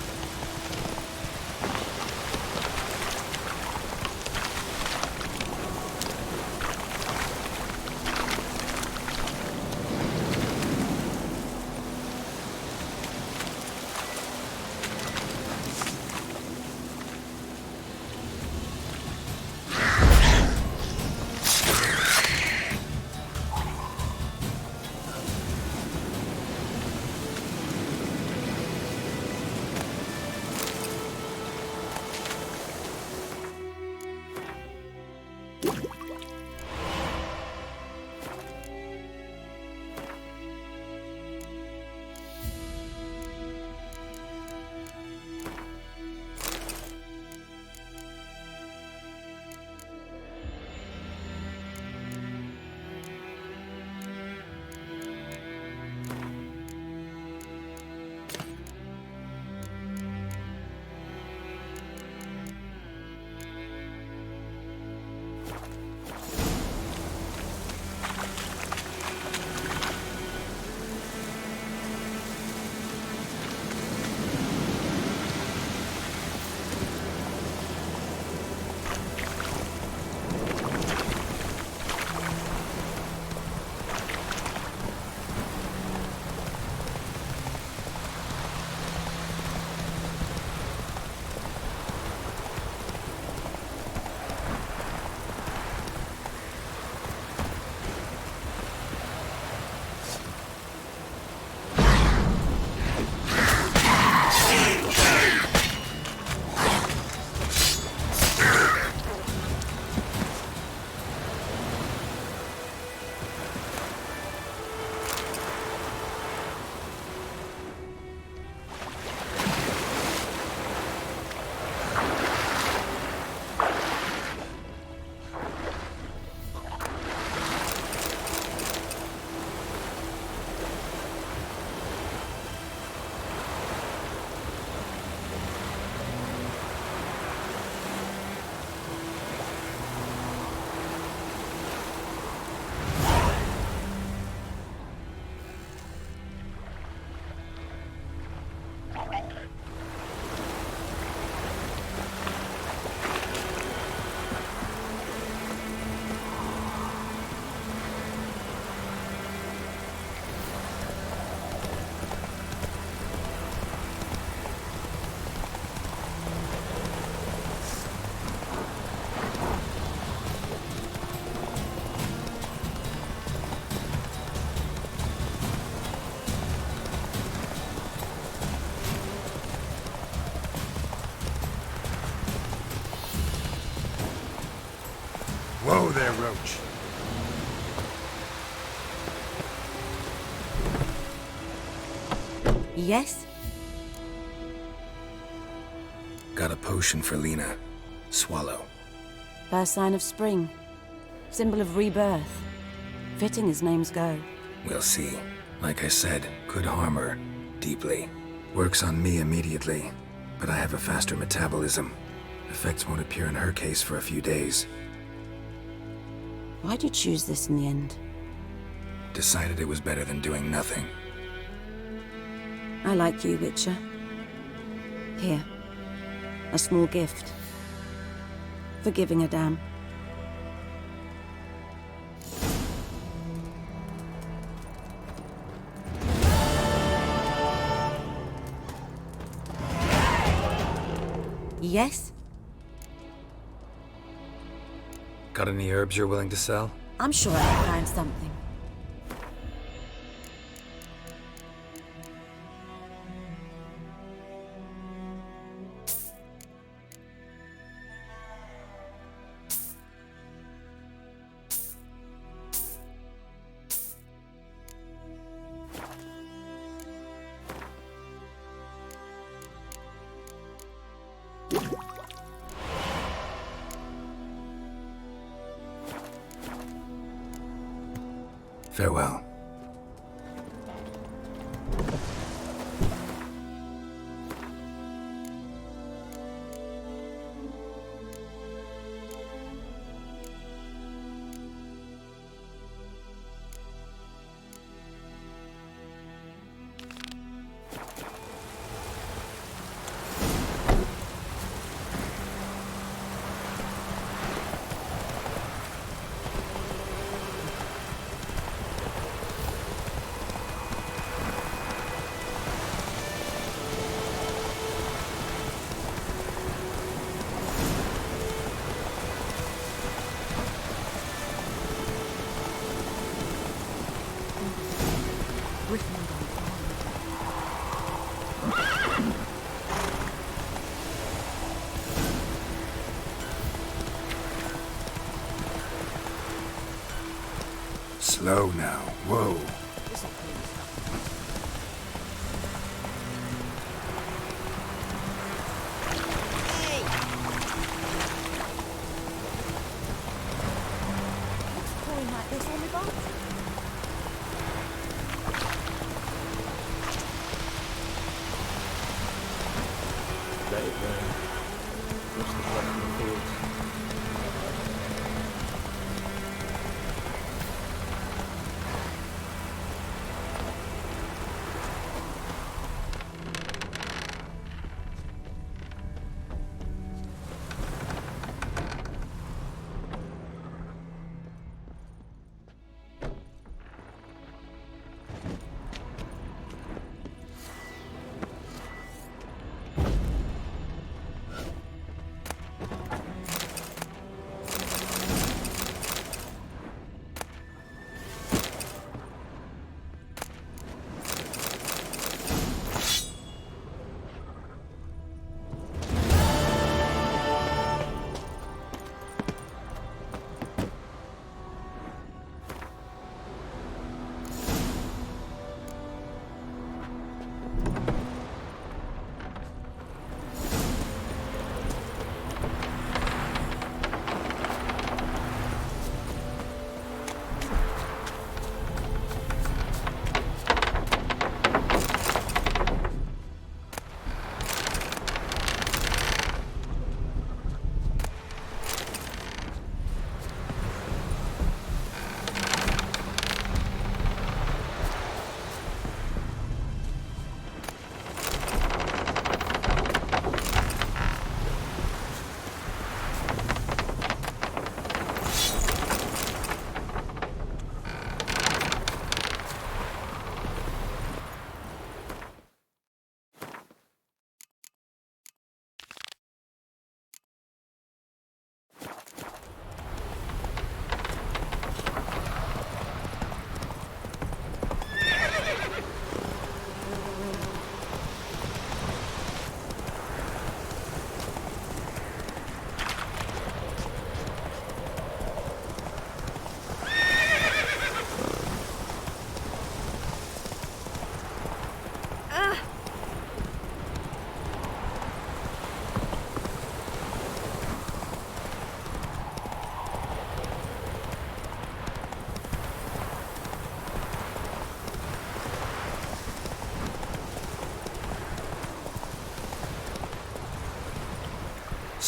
[SPEAKER 1] Whoa there, Roach.
[SPEAKER 2] Yes?
[SPEAKER 1] Got a potion for Lena. Swallow.
[SPEAKER 2] First sign of spring. Symbol of rebirth. Fitting as names go.
[SPEAKER 1] We'll see. Like I said, could harm her. Deeply. Works on me immediately, but I have a faster metabolism. Effects won't appear in her case for a few days.
[SPEAKER 2] Why'd you choose this in the end?
[SPEAKER 1] Decided it was better than doing nothing.
[SPEAKER 2] I like you, Witcher. Here. A small gift. For giving a damn. Yes?
[SPEAKER 1] Got any herbs you're willing to sell?
[SPEAKER 2] I'm sure I can find something.
[SPEAKER 1] Farewell. Slow now. Whoa.
[SPEAKER 2] Pouring like this on the boat?
[SPEAKER 10] Let it rain. Watch the blood from the fields.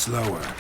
[SPEAKER 9] slower.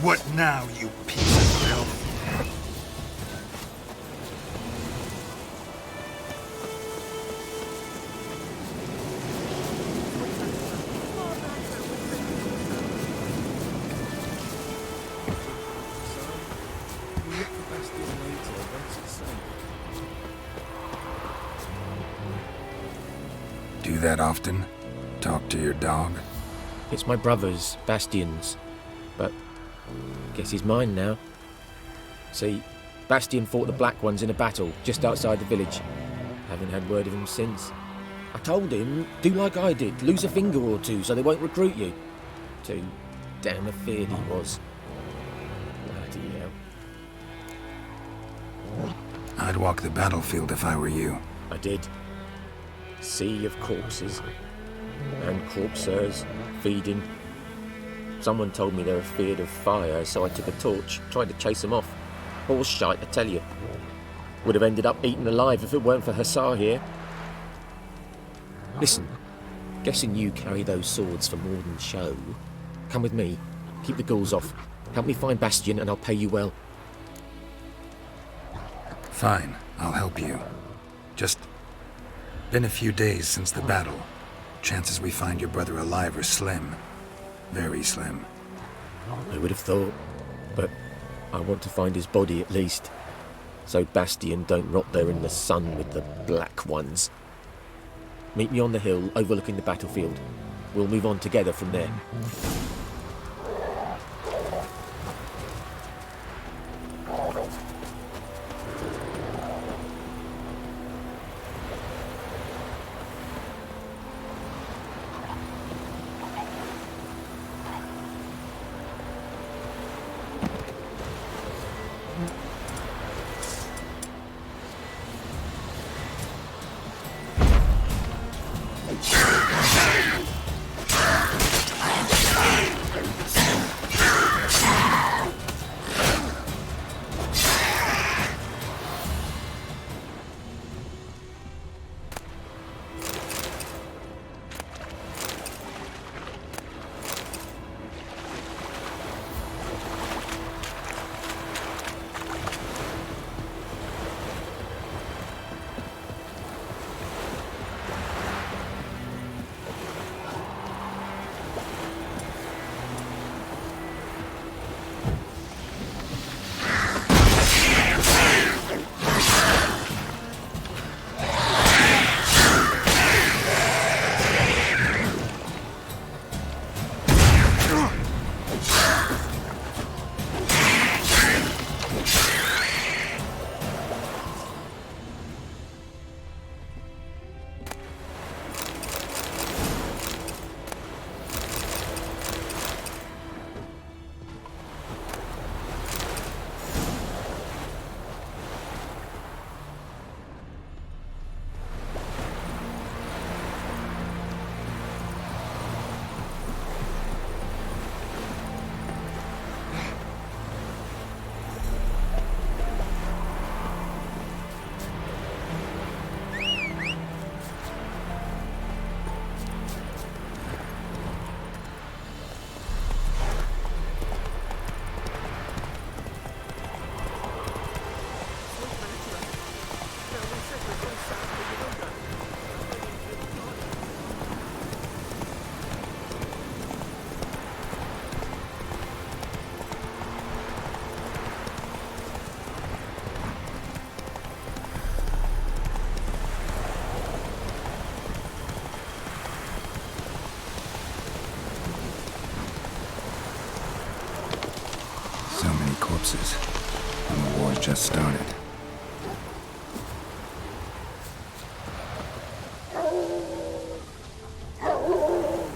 [SPEAKER 1] What now, you piece of filth?
[SPEAKER 9] Do that often? Talk to your dog?
[SPEAKER 10] It's my brother's, Bastion's, but guess he's mine now. See, Bastion fought the Black Ones in a battle just outside the village. Haven't had word of him since. I told him, do like I did, lose a finger or two so they won't recruit you. Too damn afeard he was. Bloody hell.
[SPEAKER 9] I'd walk the battlefield if I were you.
[SPEAKER 10] I did. Sea of corpses. And corpsers, feeding. Someone told me they were feared of fire, so I took a torch, tried to chase them off. Horse shite, I tell you. Would have ended up eaten alive if it weren't for Hussar here. Listen, guessing you carry those swords for more than show. Come with me, keep the ghouls off. Help me find Bastion and I'll pay you well.
[SPEAKER 9] Fine, I'll help you. Just been a few days since the battle. Chances we find your brother alive are slim. Very slim.
[SPEAKER 10] I would have thought, but I want to find his body at least. So Bastion don't rot there in the sun with the Black Ones. Meet me on the hill overlooking the battlefield. We'll move on together from there.
[SPEAKER 9] corpses, and the war's just started.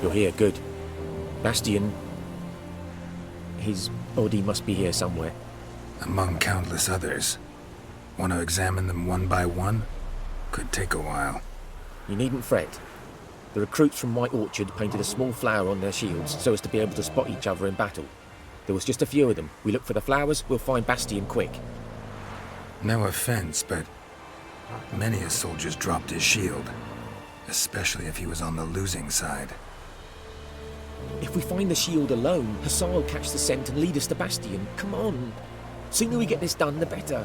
[SPEAKER 10] You're here, good. Bastian... his body must be here somewhere.
[SPEAKER 9] Among countless others. Want to examine them one by one? Could take a while.
[SPEAKER 10] You needn't fret. The recruits from White Orchard painted a small flower on their shields so as to be able to spot each other in battle. There was just a few of them. We look for the flowers, we'll find Bastian quick.
[SPEAKER 9] No offense, but many a soldier's dropped his shield. Especially if he was on the losing side.
[SPEAKER 10] If we find the shield alone, Hassan will catch the scent and lead us to Bastian. Come on. Sooner we get this done, the better.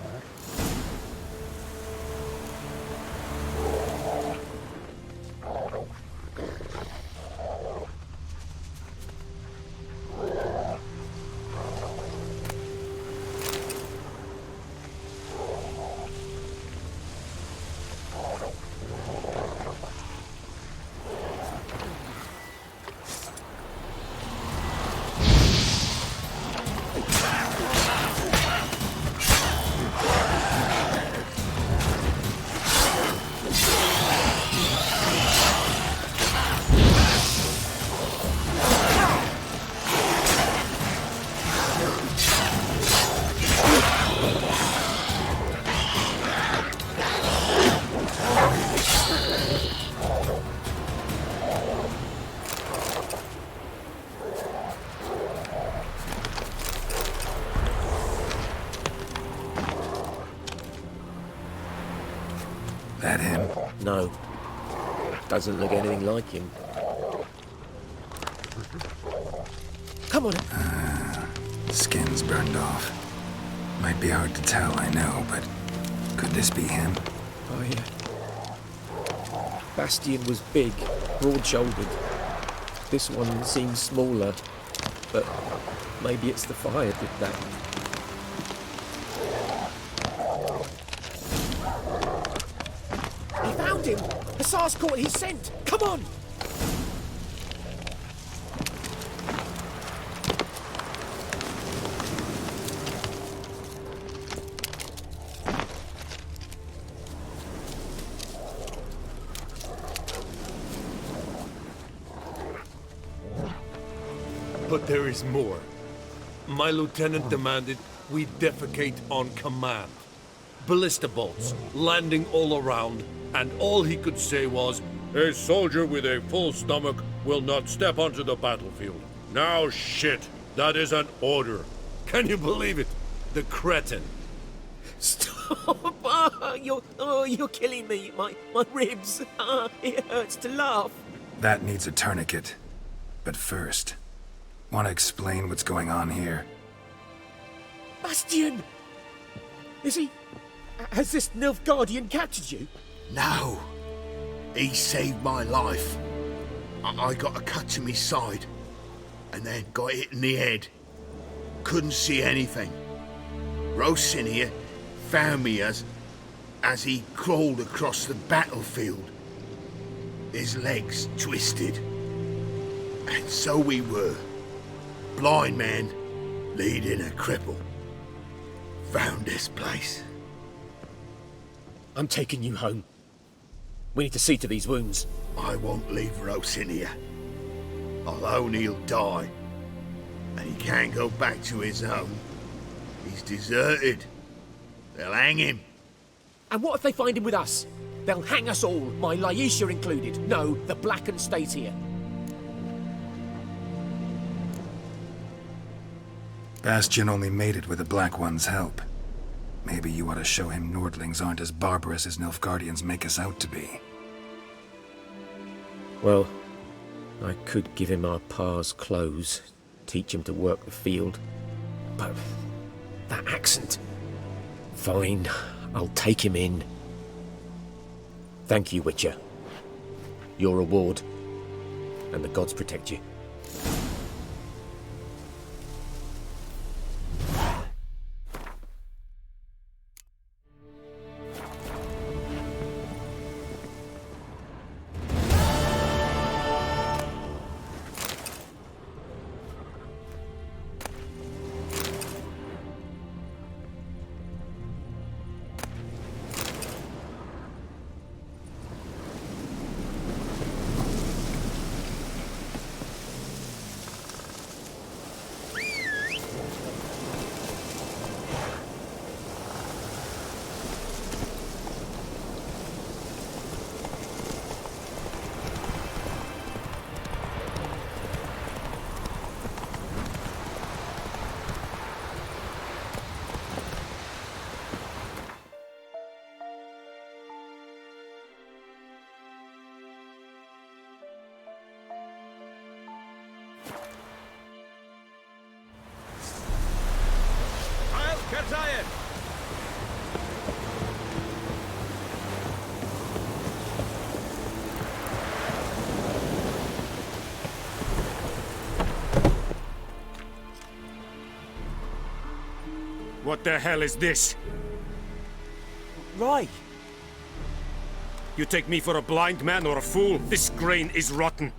[SPEAKER 9] That him?
[SPEAKER 10] No. Doesn't look anything like him. Come on.
[SPEAKER 9] Skin's burned off. Might be hard to tell, I know, but could this be him?
[SPEAKER 10] Oh, yeah. Bastian was big, broad-shouldered. This one seems smaller, but maybe it's the fire did that. We found him! Hussar's caught his scent! Come on!
[SPEAKER 17] But there is more. My lieutenant demanded we defecate on command. Ballista bolts, landing all around, and all he could say was, "A soldier with a full stomach will not step onto the battlefield." Now shit, that is an order. Can you believe it? The cretin.
[SPEAKER 10] Stop! You're killing me. My ribs. It hurts to laugh.
[SPEAKER 9] That needs a tourniquet. But first, want to explain what's going on here?
[SPEAKER 10] Bastian! Is he... Has this Nilfgaardian captured you?
[SPEAKER 18] No. He saved my life. I got a cut to my side, and then got hit in the head. Couldn't see anything. Vesemir found me as he crawled across the battlefield. His legs twisted. And so we were. Blind man leading a cripple. Found this place.
[SPEAKER 10] I'm taking you home. We need to see to these wounds.
[SPEAKER 18] I won't leave Vesemir. Alone he'll die. And he can't go back to his own. He's deserted. They'll hang him.
[SPEAKER 10] And what if they find him with us? They'll hang us all, my Laisha included. No, the Blacken stays here.
[SPEAKER 9] Bastian only made it with the Black One's help. Maybe you ought to show him Nordlings aren't as barbarous as Nilfgaardians make us out to be.
[SPEAKER 10] Well, I could give him our pa's clothes, teach him to work the field. But that accent... Fine, I'll take him in. Thank you, Witcher. Your reward. And the gods protect you.
[SPEAKER 5] What the hell is this?
[SPEAKER 19] Rye!
[SPEAKER 5] You take me for a blind man or a fool? This grain is rotten.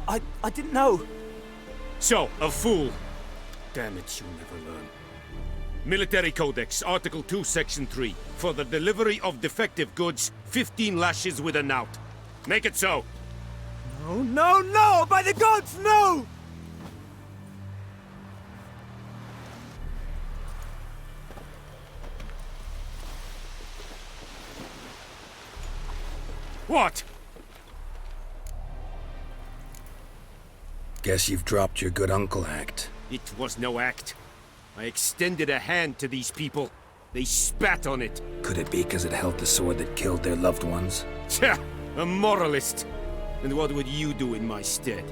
[SPEAKER 19] I didn't know.
[SPEAKER 5] So, a fool. Damn it, you never learn. Military Codex, Article 2, Section 3. For the delivery of defective goods, 15 lashes with a knout. Make it so.
[SPEAKER 19] No, no, no! By the gods, no!
[SPEAKER 5] What?
[SPEAKER 1] Guess you've dropped your good uncle act.
[SPEAKER 5] It was no act. I extended a hand to these people. They spat on it.
[SPEAKER 1] Could it be because it held the sword that killed their loved ones?
[SPEAKER 5] Tja, a moralist. And what would you do in my stead?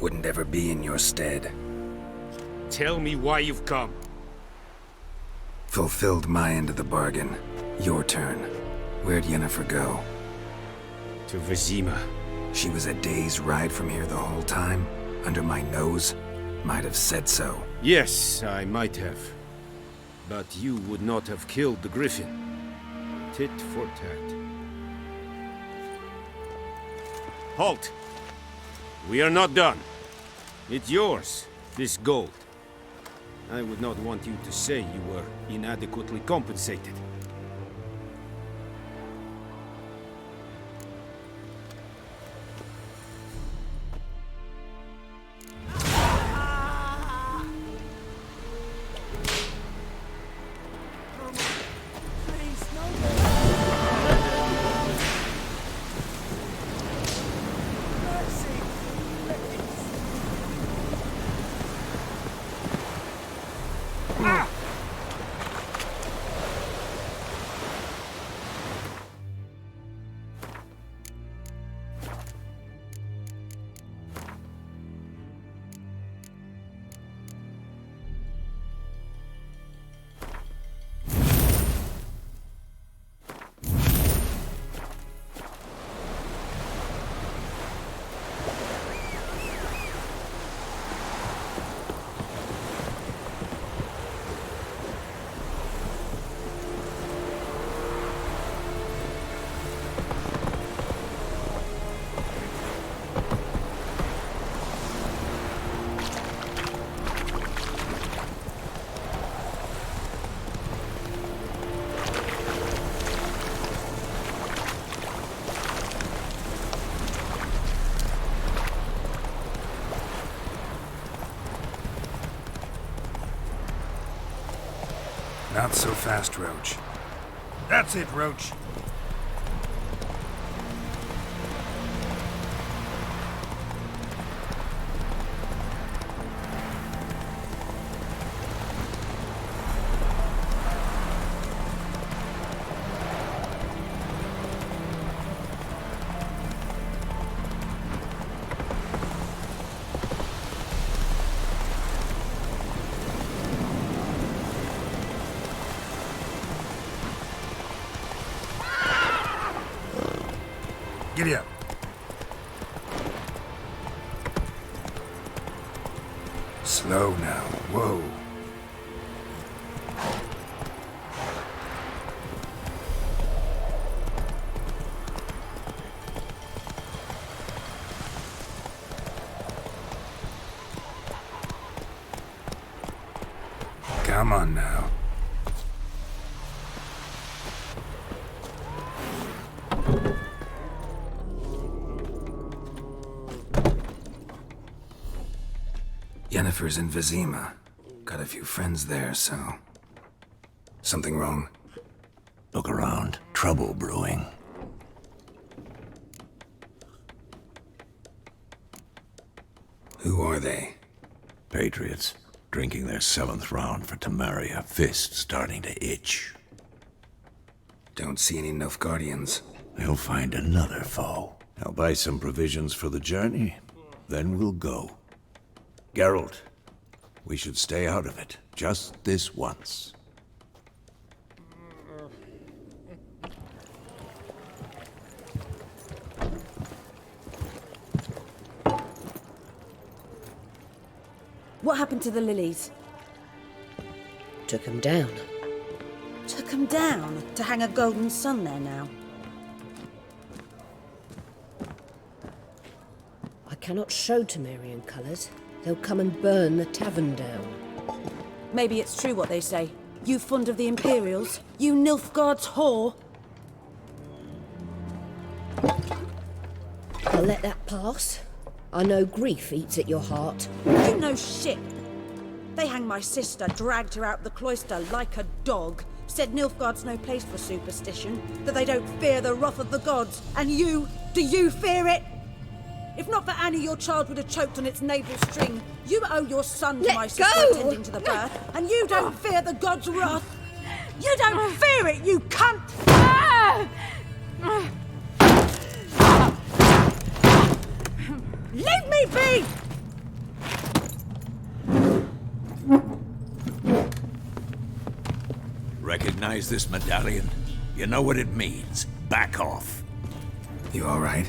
[SPEAKER 1] Wouldn't ever be in your stead.
[SPEAKER 5] Tell me why you've come.
[SPEAKER 1] Fulfilled my end of the bargain. Your turn. Where'd Yennefer go?
[SPEAKER 5] To Vesemir.
[SPEAKER 1] She was a day's ride from here the whole time? Under my nose? Might have said so.
[SPEAKER 5] Yes, I might have. But you would not have killed the griffin. Tit for tat. Halt! We are not done. It's yours, this gold. I would not want you to say you were inadequately compensated.
[SPEAKER 1] Not so fast, Roach. That's it, Roach. Giddy up. Slow now. Whoa. Come on now. Yennefer's in Vesemir. Got a few friends there, so... Something wrong?
[SPEAKER 3] Look around. Trouble brewing.
[SPEAKER 1] Who are they?
[SPEAKER 3] Patriots. Drinking their 7th round for Temeria. Fists starting to itch.
[SPEAKER 1] Don't see any Nilfgaardians.
[SPEAKER 3] They'll find another foe. I'll buy some provisions for the journey. Then we'll go. Geralt, we should stay out of it. Just this once.
[SPEAKER 2] What happened to the lilies?
[SPEAKER 11] took him down.
[SPEAKER 14] Took him down to hang a golden sun there now.
[SPEAKER 11] I cannot show Temerian colours. They'll come and burn the tavern down.
[SPEAKER 2] Maybe it's true what they say. You fond of the Imperials? You Nilfgaard's whore?
[SPEAKER 11] I'll let that pass. I know grief eats at your heart.
[SPEAKER 14] You know shit. They hanged my sister, dragged her out the cloister like a dog, said Nilfgaard's no place for superstition, that they don't fear the wrath of the gods. And you, do you fear it? If not for Annie, your child would have choked on its navel string. You owe your son to my sister attending to the birth, and you don't fear the gods' wrath. You don't fear it, you cunt! Leave me be!
[SPEAKER 3] Recognize this medallion? You know what it means. Back off.
[SPEAKER 1] You all right?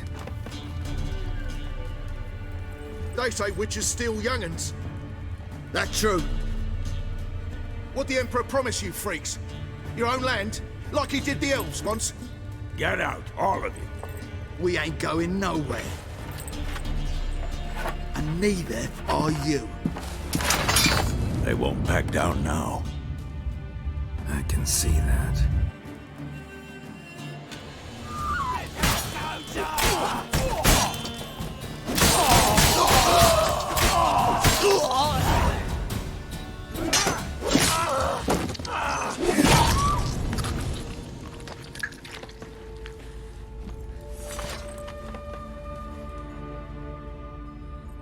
[SPEAKER 18] They say witches steal young'uns. That true. What the Emperor promise you, freaks? Your own land? Like he did the elves once?
[SPEAKER 3] Get out, all of you.
[SPEAKER 18] We ain't going nowhere. And neither are you.
[SPEAKER 3] They won't back down now.
[SPEAKER 1] I can see that.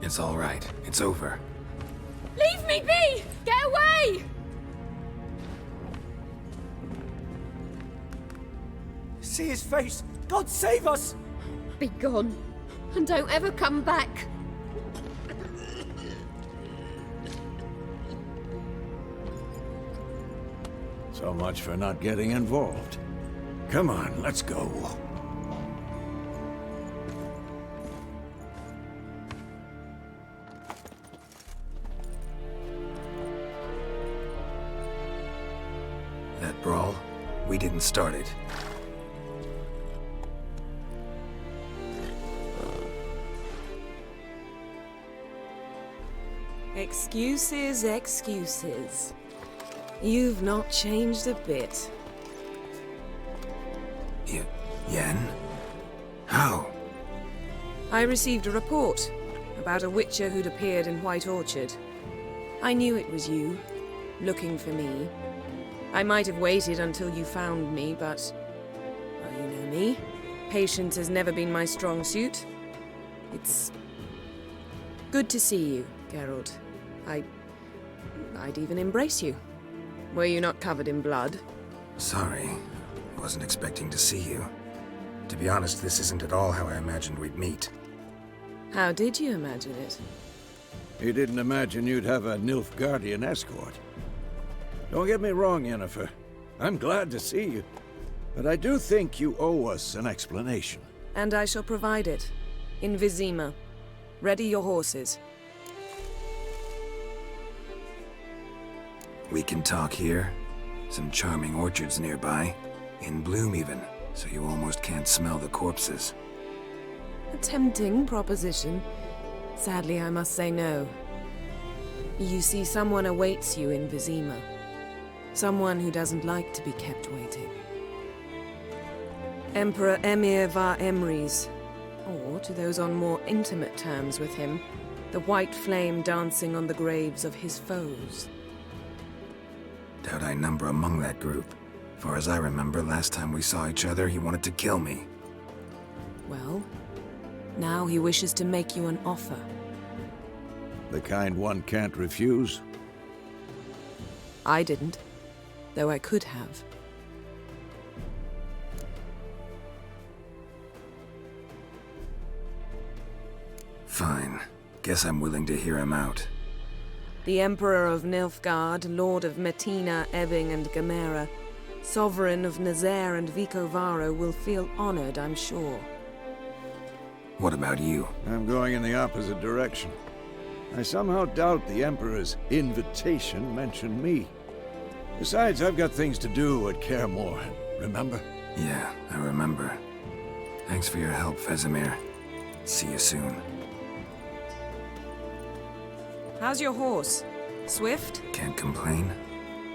[SPEAKER 1] It's all right. It's over.
[SPEAKER 16] Leave me be! Get away!
[SPEAKER 19] See his face! God save us!
[SPEAKER 16] Be gone, and don't ever come back.
[SPEAKER 3] So much for not getting involved. Come on, let's go.
[SPEAKER 1] That brawl, we didn't start it.
[SPEAKER 7] Excuses, excuses. You've not changed a bit.
[SPEAKER 1] Yen? How?
[SPEAKER 7] I received a report about a witcher who'd appeared in White Orchard. I knew it was you, looking for me. I might have waited until you found me, but... well, you know me. Patience has never been my strong suit. It's... good to see you, Geralt. I'd even embrace you. Were you not covered in blood?
[SPEAKER 1] Sorry. Wasn't expecting to see you. To be honest, this isn't at all how I imagined we'd meet.
[SPEAKER 7] How did you imagine it?
[SPEAKER 3] He didn't imagine you'd have a Nilfgaardian escort. Don't get me wrong, Yennefer. I'm glad to see you. But I do think you owe us an explanation.
[SPEAKER 7] And I shall provide it. In Vesemir. Ready your horses.
[SPEAKER 1] We can talk here. Some charming orchards nearby. In bloom even, so you almost can't smell the corpses.
[SPEAKER 7] A tempting proposition. Sadly, I must say no. You see, someone awaits you in Vesemir. Someone who doesn't like to be kept waiting. Emperor Emir var Emrys, or to those on more intimate terms with him, the white flame dancing on the graves of his foes.
[SPEAKER 1] Doubt I number among that group. Far as I remember, last time we saw each other, he wanted to kill me.
[SPEAKER 7] Well, now he wishes to make you an offer.
[SPEAKER 3] The kind one can't refuse?
[SPEAKER 7] I didn't, though I could have.
[SPEAKER 1] Fine. Guess I'm willing to hear him out.
[SPEAKER 7] The Emperor of Nilfgaard, Lord of Metina, Ebbing and Gamera, Sovereign of Nazaire and Vicovaro will feel honored, I'm sure.
[SPEAKER 1] What about you?
[SPEAKER 3] I'm going in the opposite direction. I somehow doubt the Emperor's invitation mentioned me. Besides, I've got things to do at Karamor, remember?
[SPEAKER 1] Yeah, I remember. Thanks for your help, Vesemir. See you soon.
[SPEAKER 7] How's your horse? Swift?
[SPEAKER 1] Can't complain.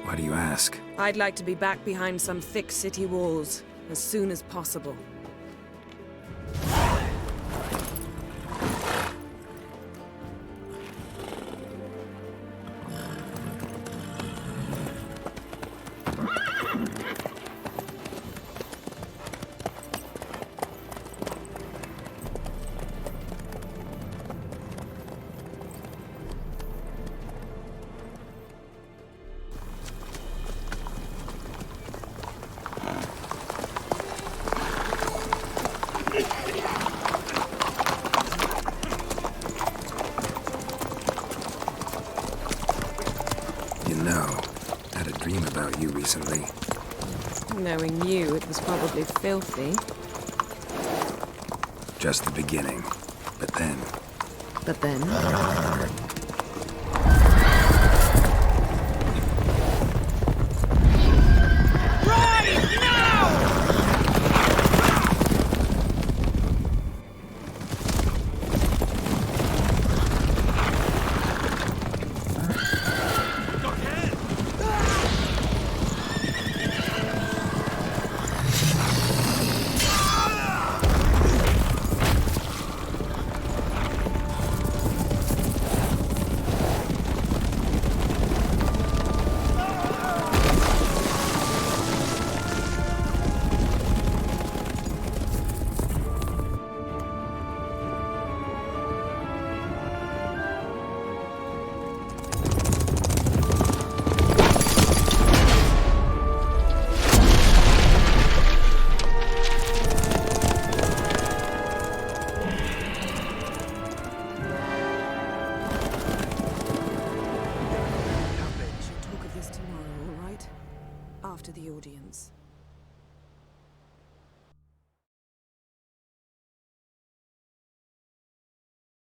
[SPEAKER 1] Why do you ask?
[SPEAKER 7] I'd like to be back behind some thick city walls as soon as possible.
[SPEAKER 1] Recently.
[SPEAKER 7] Knowing you, it was probably filthy.
[SPEAKER 1] Just the beginning. But then...
[SPEAKER 7] But then?